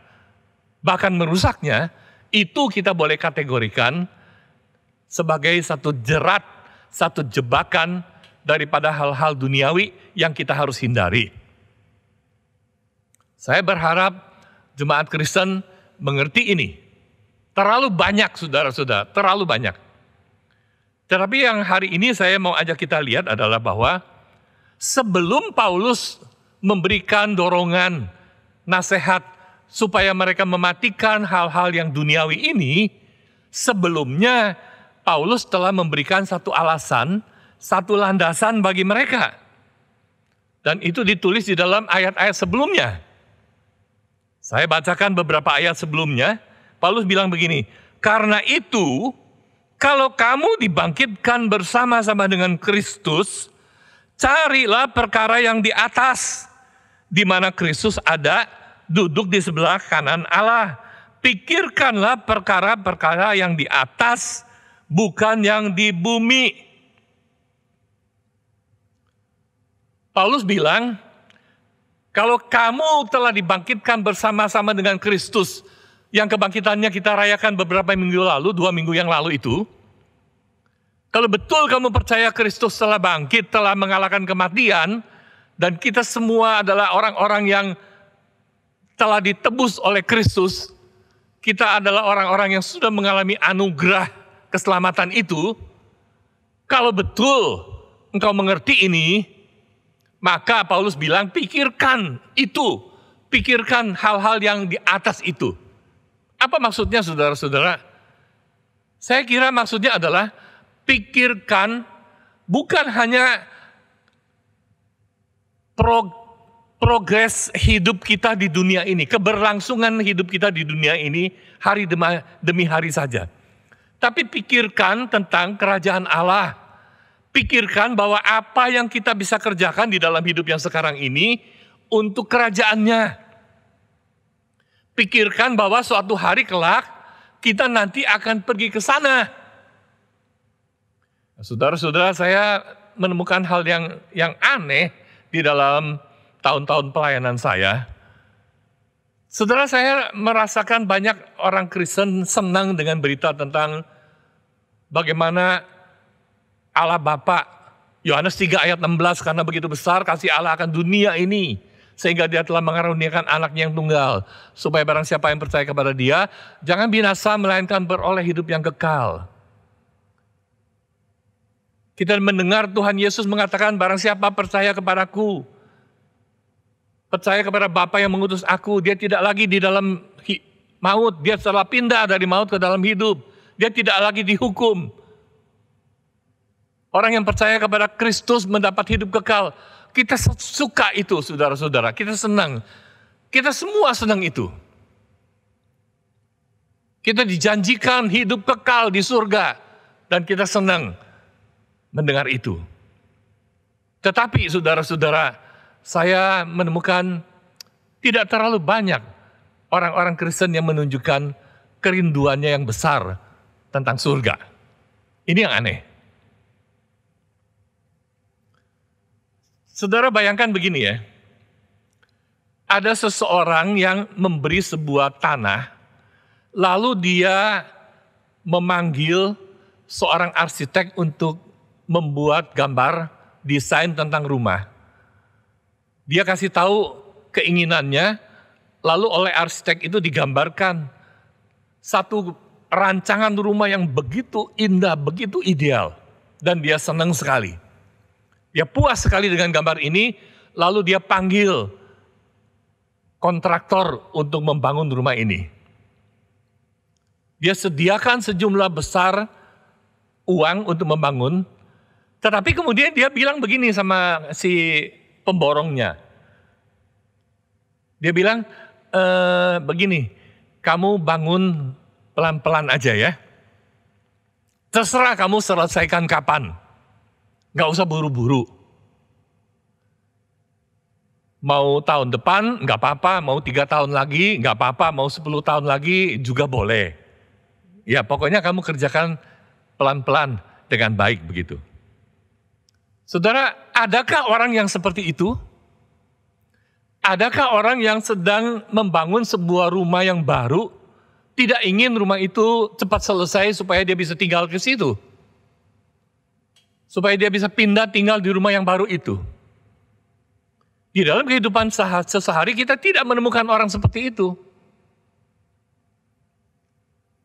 bahkan merusaknya, itu kita boleh kategorikan sebagai satu jerat, satu jebakan daripada hal-hal duniawi yang kita harus hindari. Saya berharap jemaat Kristen mengerti ini. Terlalu banyak saudara-saudara, terlalu banyak. Tetapi yang hari ini saya mau ajak kita lihat adalah bahwa sebelum Paulus memberikan dorongan, nasihat supaya mereka mematikan hal-hal yang duniawi ini, sebelumnya Paulus telah memberikan satu alasan, satu landasan bagi mereka. Dan itu ditulis di dalam ayat-ayat sebelumnya. Saya bacakan beberapa ayat sebelumnya. Paulus bilang begini, karena itu kalau kamu dibangkitkan bersama-sama dengan Kristus, carilah perkara yang di atas, di mana Kristus ada, duduk di sebelah kanan Allah. Pikirkanlah perkara-perkara yang di atas, bukan yang di bumi. Paulus bilang, kalau kamu telah dibangkitkan bersama-sama dengan Kristus, yang kebangkitannya kita rayakan beberapa minggu lalu, 2 minggu yang lalu itu, kalau betul kamu percaya Kristus telah bangkit, telah mengalahkan kematian, dan kita semua adalah orang-orang yang telah ditebus oleh Kristus, kita adalah orang-orang yang sudah mengalami anugerah keselamatan itu. Kalau betul engkau mengerti ini, maka Paulus bilang pikirkan itu, pikirkan hal-hal yang di atas itu. Apa maksudnya saudara-saudara? Saya kira maksudnya adalah pikirkan bukan hanya progres hidup kita di dunia ini, keberlangsungan hidup kita di dunia ini hari demi hari saja. Tapi pikirkan tentang kerajaan Allah. Pikirkan bahwa apa yang kita bisa kerjakan di dalam hidup yang sekarang ini untuk kerajaannya. Pikirkan bahwa suatu hari kelak kita nanti akan pergi ke sana. Saudara-saudara, saya menemukan hal yang aneh di dalam tahun-tahun pelayanan saya. Saudara, saya merasakan banyak orang Kristen senang dengan berita tentang bagaimana Allah Bapa, Yohanes 3 ayat 16, karena begitu besar kasih Allah akan dunia ini, sehingga dia telah mengaruniakan anaknya yang tunggal, supaya barang siapa yang percaya kepada dia, jangan binasa melainkan beroleh hidup yang kekal. Kita mendengar Tuhan Yesus mengatakan, barang siapa percaya kepadaku, percaya kepada Bapa yang mengutus aku, dia tidak lagi di dalam maut, dia telah pindah dari maut ke dalam hidup. Dia tidak lagi dihukum. Orang yang percaya kepada Kristus mendapat hidup kekal. Kita suka itu, saudara-saudara. Kita senang. Kita semua senang itu. Kita dijanjikan hidup kekal di surga. Dan kita senang mendengar itu. Tetapi saudara-saudara, saya menemukan tidak terlalu banyak orang-orang Kristen yang menunjukkan kerinduannya yang besar tentang surga. Ini yang aneh. Saudara bayangkan begini ya, ada seseorang yang memberi sebuah tanah, lalu dia memanggil seorang arsitek untuk membuat gambar desain tentang rumah. Dia kasih tahu keinginannya, lalu oleh arsitek itu digambarkan satu rancangan rumah yang begitu indah, begitu ideal. Dan dia senang sekali. Dia puas sekali dengan gambar ini, lalu dia panggil kontraktor untuk membangun rumah ini. Dia sediakan sejumlah besar uang untuk membangun, tetapi kemudian dia bilang begini sama si pemborongnya. Dia bilang, begini, kamu bangun pelan-pelan aja ya. Terserah kamu selesaikan kapan. Gak usah buru-buru. Mau tahun depan gak apa-apa, mau 3 tahun lagi gak apa-apa, mau 10 tahun lagi juga boleh. Ya pokoknya kamu kerjakan pelan-pelan dengan baik begitu. Saudara, adakah orang yang seperti itu? Adakah orang yang sedang membangun sebuah rumah yang baru, tidak ingin rumah itu cepat selesai supaya dia bisa tinggal ke situ? supaya dia bisa pindah tinggal di rumah yang baru itu. Di dalam kehidupan sehari kita tidak menemukan orang seperti itu.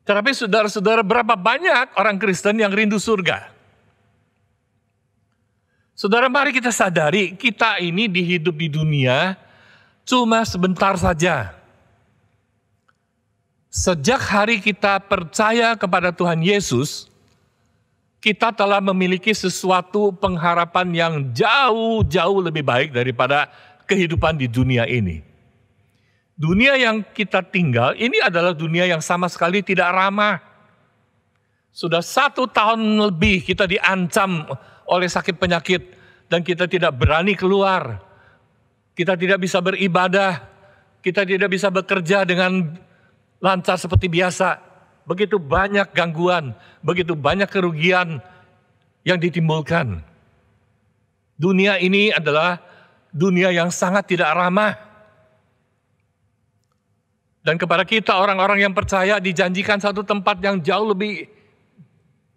Tetapi saudara-saudara, berapa banyak orang Kristen yang rindu surga? Saudara, mari kita sadari, kita ini hidup di dunia cuma sebentar saja. Sejak hari kita percaya kepada Tuhan Yesus, kita telah memiliki sesuatu pengharapan yang jauh-jauh lebih baik daripada kehidupan di dunia ini. Dunia yang kita tinggal ini adalah dunia yang sama sekali tidak ramah. Sudah 1 tahun lebih kita diancam oleh sakit penyakit dan kita tidak berani keluar. Kita tidak bisa beribadah, kita tidak bisa bekerja dengan lancar seperti biasa. Begitu banyak gangguan, begitu banyak kerugian yang ditimbulkan. Dunia ini adalah dunia yang sangat tidak ramah. Dan kepada kita orang-orang yang percaya dijanjikan satu tempat yang jauh lebih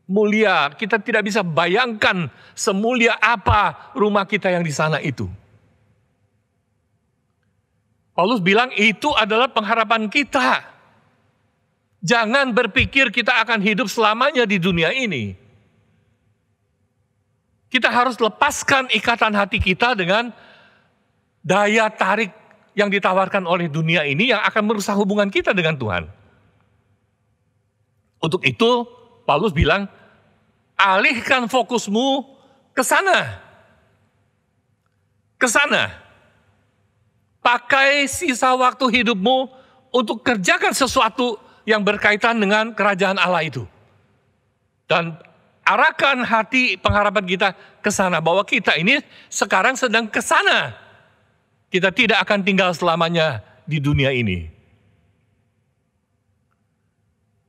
mulia. Kita tidak bisa bayangkan semulia apa rumah kita yang di sana itu. Paulus bilang itu adalah pengharapan kita. Jangan berpikir kita akan hidup selamanya di dunia ini. Kita harus lepaskan ikatan hati kita dengan daya tarik yang ditawarkan oleh dunia ini yang akan merusak hubungan kita dengan Tuhan. Untuk itu, Paulus bilang, alihkan fokusmu ke sana. Ke sana. Pakai sisa waktu hidupmu untuk kerjakan sesuatu yang berkaitan dengan kerajaan Allah itu. Dan arahkan hati pengharapan kita ke sana, bahwa kita ini sekarang sedang ke sana. Kita tidak akan tinggal selamanya di dunia ini.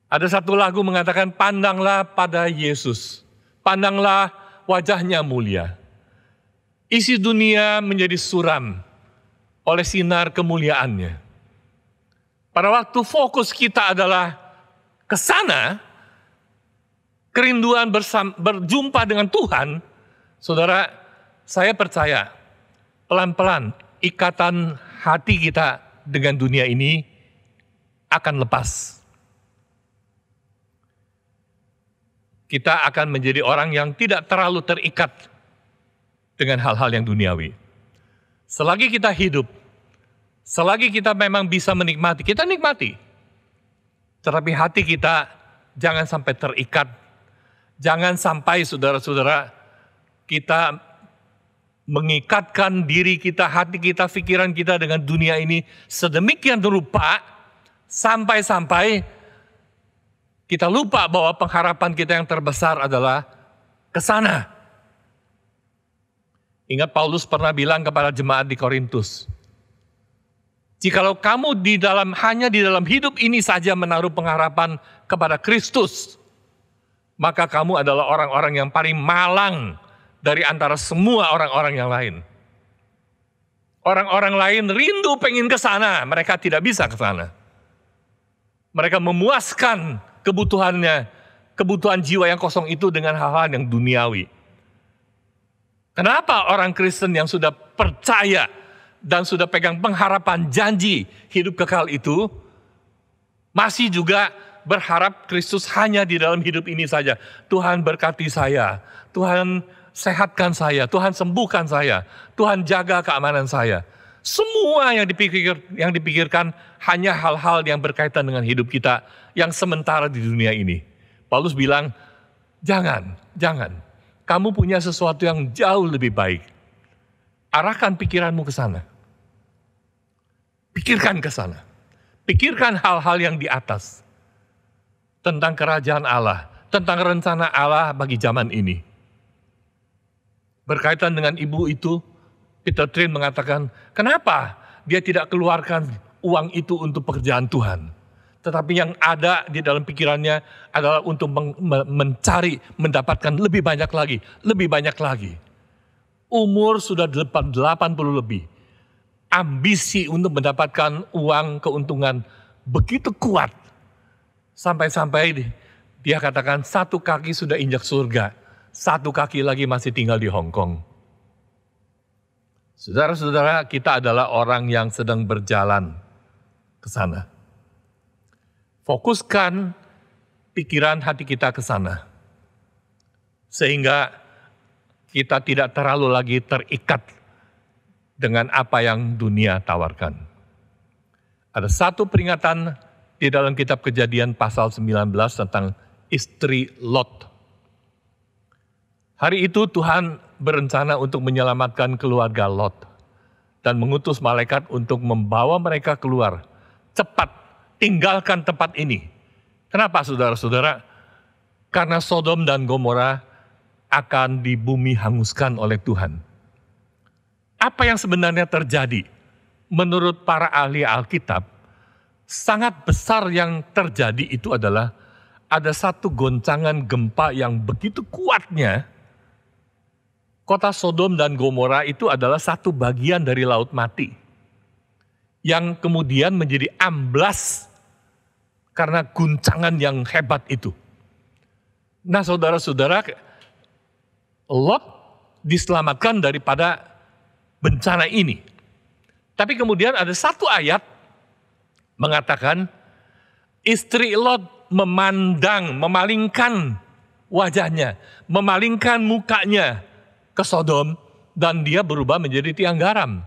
Ada satu lagu mengatakan, pandanglah pada Yesus, pandanglah wajahnya mulia. Isi dunia menjadi suram oleh sinar kemuliaannya. Pada waktu fokus kita adalah ke sana, kerinduan berjumpa dengan Tuhan, saudara, saya percaya pelan-pelan ikatan hati kita dengan dunia ini akan lepas. Kita akan menjadi orang yang tidak terlalu terikat dengan hal-hal yang duniawi. Selagi kita hidup, selagi kita memang bisa menikmati, kita nikmati. Tetapi hati kita jangan sampai terikat. Jangan sampai saudara-saudara kita mengikatkan diri kita, hati kita, pikiran kita dengan dunia ini sedemikian rupa sampai-sampai kita lupa bahwa pengharapan kita yang terbesar adalah ke sana. Ingat Paulus pernah bilang kepada jemaat di Korintus, jikalau kamu hanya di dalam hidup ini saja menaruh pengharapan kepada Kristus, maka kamu adalah orang-orang yang paling malang dari antara semua orang-orang yang lain. Orang-orang lain rindu pengen ke sana, mereka tidak bisa ke sana. Mereka memuaskan kebutuhannya, kebutuhan jiwa yang kosong itu dengan hal-hal yang duniawi. Kenapa orang Kristen yang sudah percaya dan sudah pegang pengharapan janji hidup kekal itu, masih juga berharap Kristus hanya di dalam hidup ini saja? Tuhan berkati saya, Tuhan sehatkan saya, Tuhan sembuhkan saya, Tuhan jaga keamanan saya. Semua yang dipikirkan hanya hal-hal yang berkaitan dengan hidup kita yang sementara di dunia ini. Paulus bilang, jangan. Kamu punya sesuatu yang jauh lebih baik. Arahkan pikiranmu ke sana. Pikirkan ke sana. Pikirkan hal-hal yang di atas. Tentang kerajaan Allah, tentang rencana Allah bagi zaman ini. Berkaitan dengan ibu itu, Peter Trin mengatakan, kenapa dia tidak keluarkan uang itu untuk pekerjaan Tuhan? Tetapi yang ada di dalam pikirannya adalah untuk mencari, mendapatkan lebih banyak lagi. Umur sudah 80 lebih. Ambisi untuk mendapatkan uang, keuntungan begitu kuat. Sampai-sampai dia katakan, satu kaki sudah injak surga. satu kaki lagi masih tinggal di Hong Kong. Saudara-saudara, kita adalah orang yang sedang berjalan ke sana. Fokuskan pikiran hati kita ke sana. Sehingga kita tidak terlalu lagi terikat dengan apa yang dunia tawarkan. Ada satu peringatan di dalam kitab Kejadian pasal 19 tentang istri Lot. Hari itu Tuhan berencana untuk menyelamatkan keluarga Lot dan mengutus malaikat untuk membawa mereka keluar. Cepat, tinggalkan tempat ini. Kenapa saudara-saudara? Karena Sodom dan Gomora akan di bumi hanguskan oleh Tuhan. Apa yang sebenarnya terjadi? Menurut para ahli Alkitab, sangat besar yang terjadi itu adalah ada satu goncangan gempa yang begitu kuatnya. Kota Sodom dan Gomora itu adalah satu bagian dari Laut Mati yang kemudian menjadi amblas karena guncangan yang hebat itu. Nah saudara-saudara, Lot diselamatkan daripada bencana ini. Tapi kemudian ada satu ayat mengatakan istri Lot memalingkan wajahnya, memalingkan mukanya ke Sodom dan dia berubah menjadi tiang garam.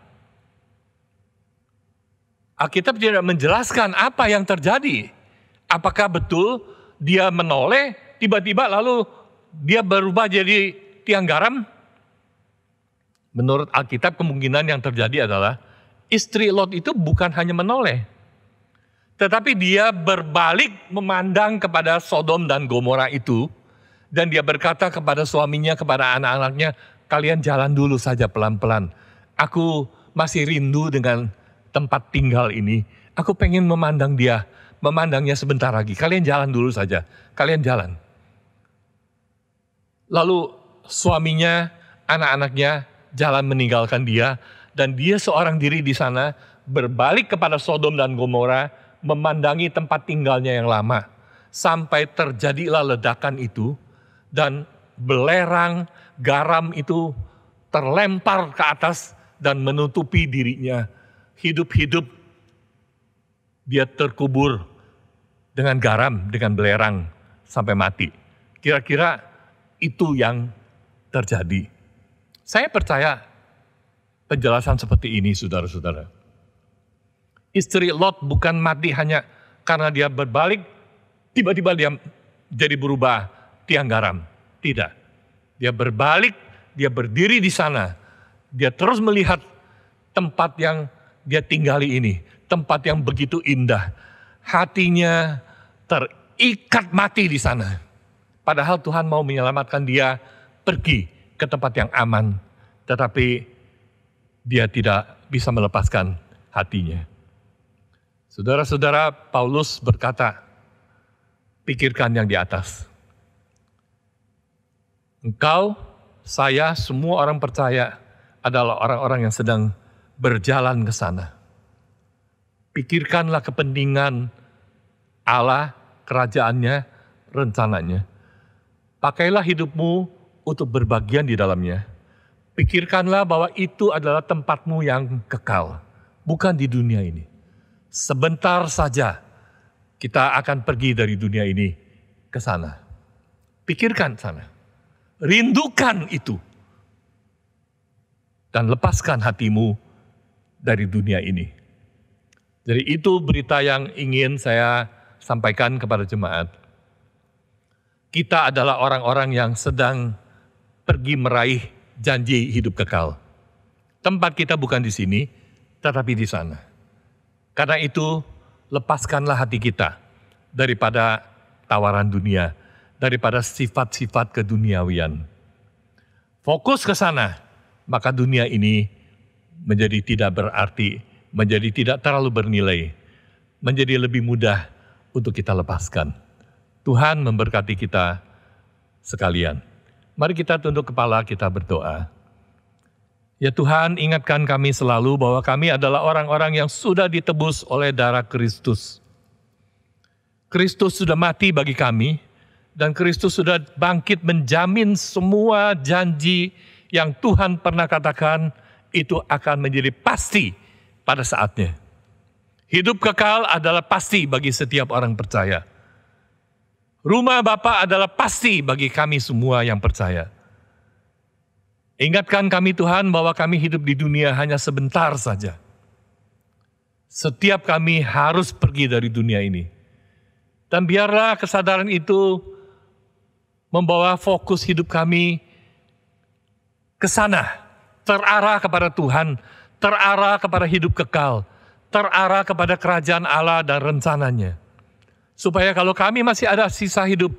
Alkitab tidak menjelaskan apa yang terjadi. Apakah betul dia menoleh, tiba-tiba lalu dia berubah jadi tiang garam? Menurut Alkitab kemungkinan yang terjadi adalah istri Lot itu bukan hanya menoleh, tetapi dia berbalik memandang kepada Sodom dan Gomora itu, dan dia berkata kepada suaminya, kepada anak-anaknya, kalian jalan dulu saja pelan-pelan. Aku masih rindu dengan tempat tinggal ini. Aku pengen memandangnya sebentar lagi. Kalian jalan dulu saja, kalian jalan. Lalu suaminya, anak-anaknya jalan meninggalkan dia, dan dia seorang diri di sana berbalik kepada Sodom dan Gomora, memandangi tempat tinggalnya yang lama. Sampai terjadilah ledakan itu, dan belerang garam itu terlempar ke atas dan menutupi dirinya. Hidup-hidup dia terkubur dengan garam, dengan belerang sampai mati. Kira-kira itu yang terjadi. Saya percaya penjelasan seperti ini, saudara-saudara. Istri Lot bukan mati hanya karena dia berbalik, tiba-tiba dia jadi berubah tiang garam. Tidak. Dia berbalik, dia berdiri di sana. Dia terus melihat tempat yang dia tinggali ini. Tempat yang begitu indah. Hatinya terikat mati di sana. Padahal Tuhan mau menyelamatkan dia pergi ke tempat yang aman. Tetapi dia tidak bisa melepaskan hatinya. Saudara-saudara, Paulus berkata, pikirkan yang di atas. Engkau, saya, semua orang percaya adalah orang-orang yang sedang berjalan ke sana. Pikirkanlah kepentingan Allah, kerajaannya, rencananya. Pakailah hidupmu untuk berbagian di dalamnya. Pikirkanlah bahwa itu adalah tempatmu yang kekal, bukan di dunia ini. Sebentar saja kita akan pergi dari dunia ini ke sana. Pikirkan sana. Rindukan itu. Dan lepaskan hatimu dari dunia ini. Jadi itu berita yang ingin saya sampaikan kepada jemaat. Kita adalah orang-orang yang sedang pergi meraih janji hidup kekal. Tempat kita bukan di sini, tetapi di sana. Karena itu, lepaskanlah hati kita daripada tawaran dunia, daripada sifat-sifat keduniawian. Fokus ke sana, maka dunia ini menjadi tidak berarti, menjadi tidak terlalu bernilai, menjadi lebih mudah untuk kita lepaskan. Tuhan memberkati kita sekalian. Mari kita tunduk kepala, kita berdoa. Ya Tuhan, ingatkan kami selalu bahwa kami adalah orang-orang yang sudah ditebus oleh darah Kristus. Kristus sudah mati bagi kami, Dan Kristus sudah bangkit menjamin semua janji yang Tuhan pernah katakan itu akan menjadi pasti pada saatnya. Hidup kekal adalah pasti bagi setiap orang percaya. Rumah Bapa adalah pasti bagi kami semua yang percaya. Ingatkan kami Tuhan bahwa kami hidup di dunia hanya sebentar saja. Setiap kami harus pergi dari dunia ini. Dan biarlah kesadaran itu membawa fokus hidup kami ke sana, terarah kepada Tuhan, terarah kepada hidup kekal, terarah kepada kerajaan Allah dan rencananya. Supaya kalau kami masih ada sisa hidup,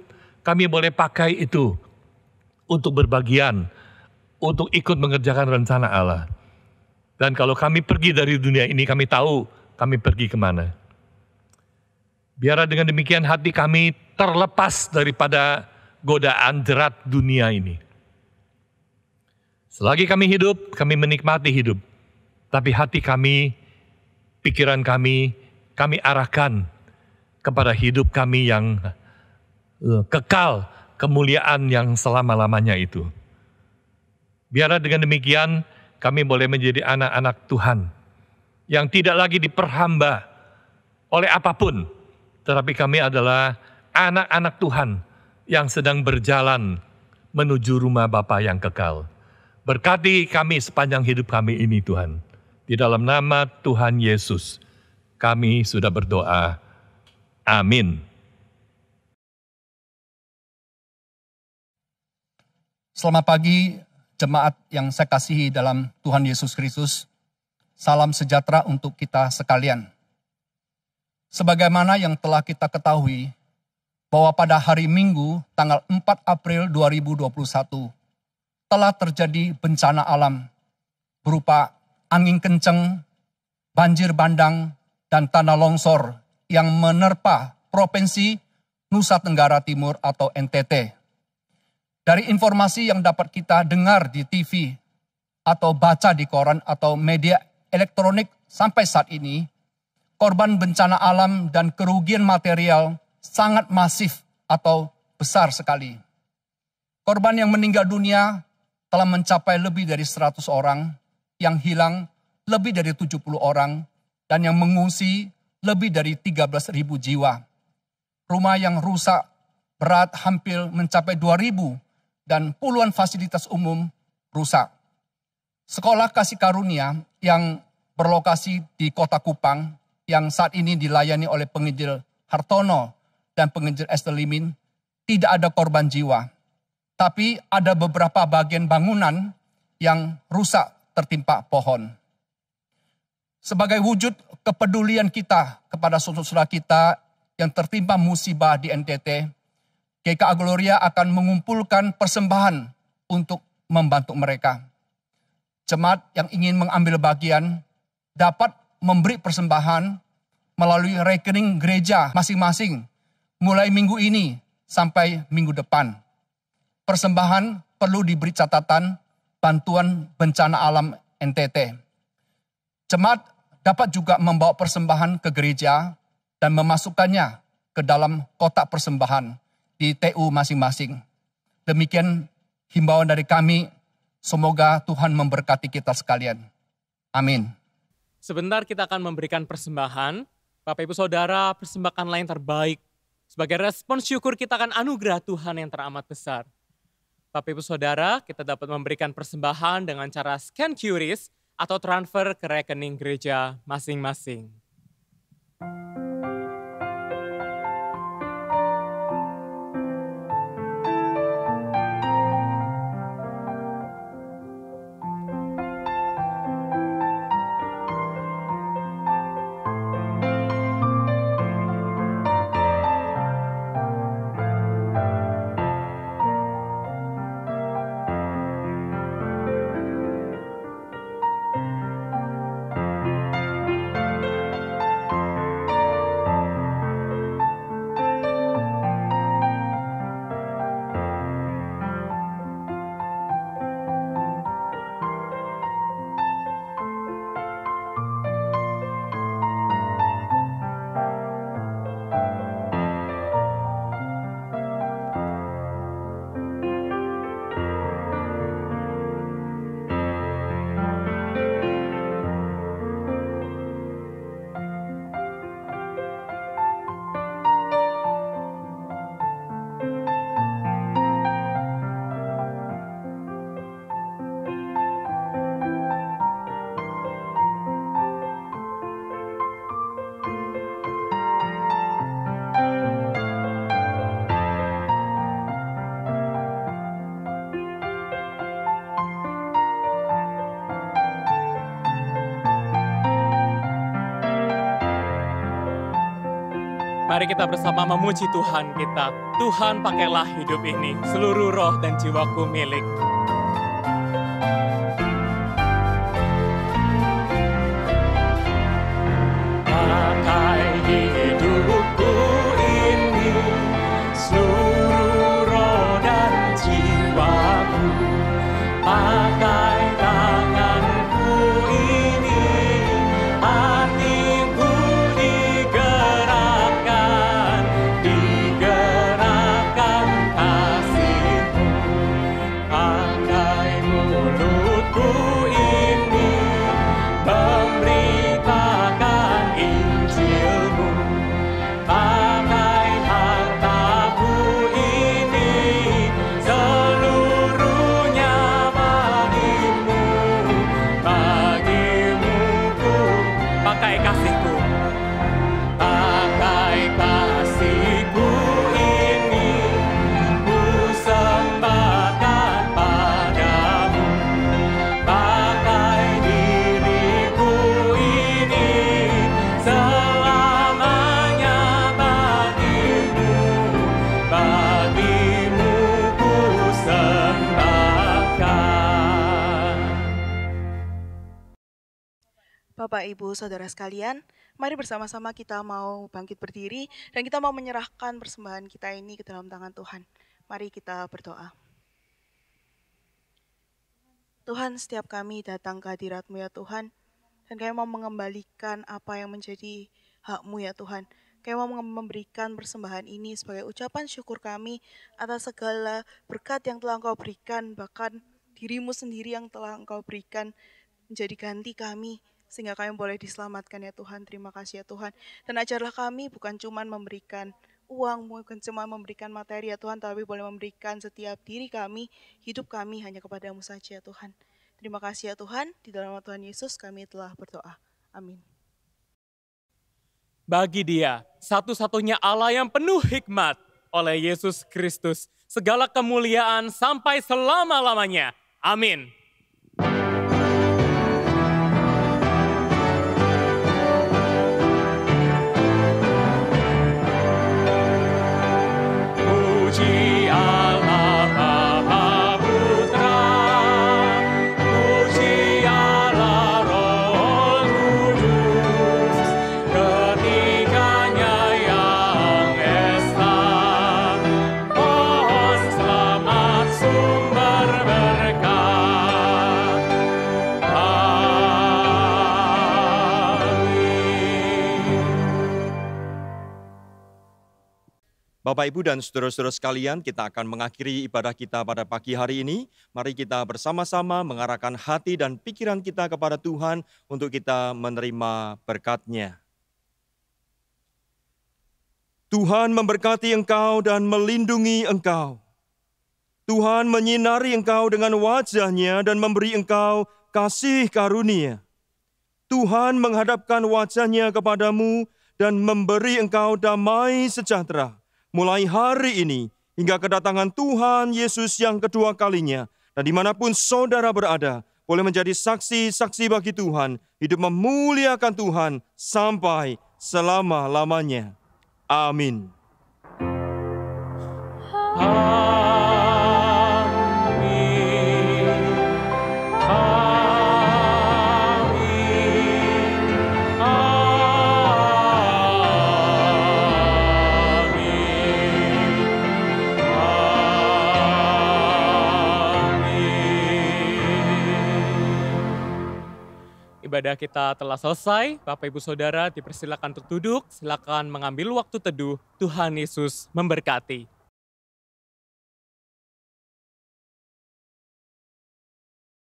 kami boleh pakai itu untuk berbagian, untuk ikut mengerjakan rencana Allah. Dan kalau kami pergi dari dunia ini, kami tahu kami pergi kemana. Biarlah dengan demikian hati kami terlepas daripada godaan jerat dunia ini. Selagi kami hidup, kami menikmati hidup. Tapi hati kami, pikiran kami arahkan kepada hidup kami yang kekal, kemuliaan yang selama-lamanya itu. Biarlah dengan demikian kami boleh menjadi anak-anak Tuhan yang tidak lagi diperhamba oleh apapun, tetapi kami adalah anak-anak Tuhan yang sedang berjalan menuju rumah Bapa yang kekal. Berkati kami sepanjang hidup kami ini Tuhan. Di dalam nama Tuhan Yesus, kami sudah berdoa. Amin. Selamat pagi, jemaat yang saya kasihi dalam Tuhan Yesus Kristus. Salam sejahtera untuk kita sekalian. Sebagaimana yang telah kita ketahui, bahwa pada hari Minggu tanggal 4 April 2021 telah terjadi bencana alam berupa angin kencang, banjir bandang, dan tanah longsor yang menerpa Provinsi Nusa Tenggara Timur atau NTT. Dari informasi yang dapat kita dengar di TV atau baca di koran atau media elektronik sampai saat ini, korban bencana alam dan kerugian material sangat masif atau besar sekali. Korban yang meninggal dunia telah mencapai lebih dari 100 orang, yang hilang lebih dari 70 orang, dan yang mengungsi lebih dari 13.000 jiwa. Rumah yang rusak berat hampir mencapai 2.000 dan puluhan fasilitas umum rusak. Sekolah Kasih Karunia yang berlokasi di Kota Kupang yang saat ini dilayani oleh penginjil Hartono dan penginjil Esther Limin, tidak ada korban jiwa. Tapi ada beberapa bagian bangunan yang rusak tertimpa pohon. Sebagai wujud kepedulian kita kepada saudara-saudara kita yang tertimpa musibah di NTT, GKA Gloria akan mengumpulkan persembahan untuk membantu mereka. Jemaat yang ingin mengambil bagian dapat memberi persembahan melalui rekening gereja masing-masing mulai minggu ini sampai minggu depan. Persembahan perlu diberi catatan bantuan bencana alam NTT. Jemaat dapat juga membawa persembahan ke gereja dan memasukkannya ke dalam kotak persembahan di TU masing-masing. Demikian himbauan dari kami, semoga Tuhan memberkati kita sekalian. Amin. Sebentar kita akan memberikan persembahan. Bapak Ibu Saudara, persembahkanlah yang terbaik. Sebagai respon syukur kita akan anugerah Tuhan yang teramat besar. Bapak Ibu Saudara, kita dapat memberikan persembahan dengan cara scan QRIS atau transfer ke rekening gereja masing-masing. Mari kita bersama memuji Tuhan kita. Tuhan, pakailah hidup ini, seluruh roh dan jiwaku milik. Pakai hidupku ini, seluruh roh dan jiwaku. Pakai tanganku ini, hatiku digerakkan kasih-Mu. Pakai mulutku ini, memberitakan Injil-Mu. Pakai hartaku ini, seluruhnya bagimu, ku pakai kasihku. Pakai kasihku ini, ku sembahkan padamu. Pakai diriku ini, selamanya bagimu, ku sembahkan. Bapak, Ibu, Saudara sekalian, mari bersama-sama kita mau bangkit berdiri dan kita mau menyerahkan persembahan kita ini ke dalam tangan Tuhan. Mari kita berdoa. Tuhan, setiap kami datang ke hadirat-Mu ya Tuhan, dan kami mau mengembalikan apa yang menjadi hak-Mu ya Tuhan. Kami mau memberikan persembahan ini sebagai ucapan syukur kami atas segala berkat yang telah Engkau berikan, bahkan diri-Mu sendiri yang telah Engkau berikan menjadi ganti kami, sehingga kami boleh diselamatkan ya Tuhan. Terima kasih ya Tuhan. Dan ajarlah kami bukan cuma memberikan uang, bukan cuma memberikan materi ya Tuhan, tapi boleh memberikan setiap diri kami, hidup kami hanya kepada-Mu saja ya Tuhan. Terima kasih ya Tuhan, di dalam nama Tuhan Yesus kami telah berdoa. Amin. Bagi Dia, satu-satunya Allah yang penuh hikmat, oleh Yesus Kristus, segala kemuliaan sampai selama-lamanya. Amin. Puji Allah Bapa Putra, puji Allah Roh Kudus, ketiganya yang esa. Pohon selamat sumber berkah. Amin. Bapak, Ibu, dan saudara-saudara sekalian, kita akan mengakhiri ibadah kita pada pagi hari ini. Mari kita bersama-sama mengarahkan hati dan pikiran kita kepada Tuhan untuk kita menerima berkat-Nya. Tuhan memberkati engkau dan melindungi engkau. Tuhan menyinari engkau dengan wajah-Nya dan memberi engkau kasih karunia. Tuhan menghadapkan wajah-Nya kepadamu dan memberi engkau damai sejahtera. Mulai hari ini hingga kedatangan Tuhan Yesus yang kedua kalinya. Dan dimanapun saudara berada, boleh menjadi saksi-saksi bagi Tuhan, hidup memuliakan Tuhan sampai selama-lamanya. Amin. Ibadah kita telah selesai. Bapak, Ibu, Saudara dipersilakan untuk duduk. Silakan mengambil waktu teduh. Tuhan Yesus memberkati.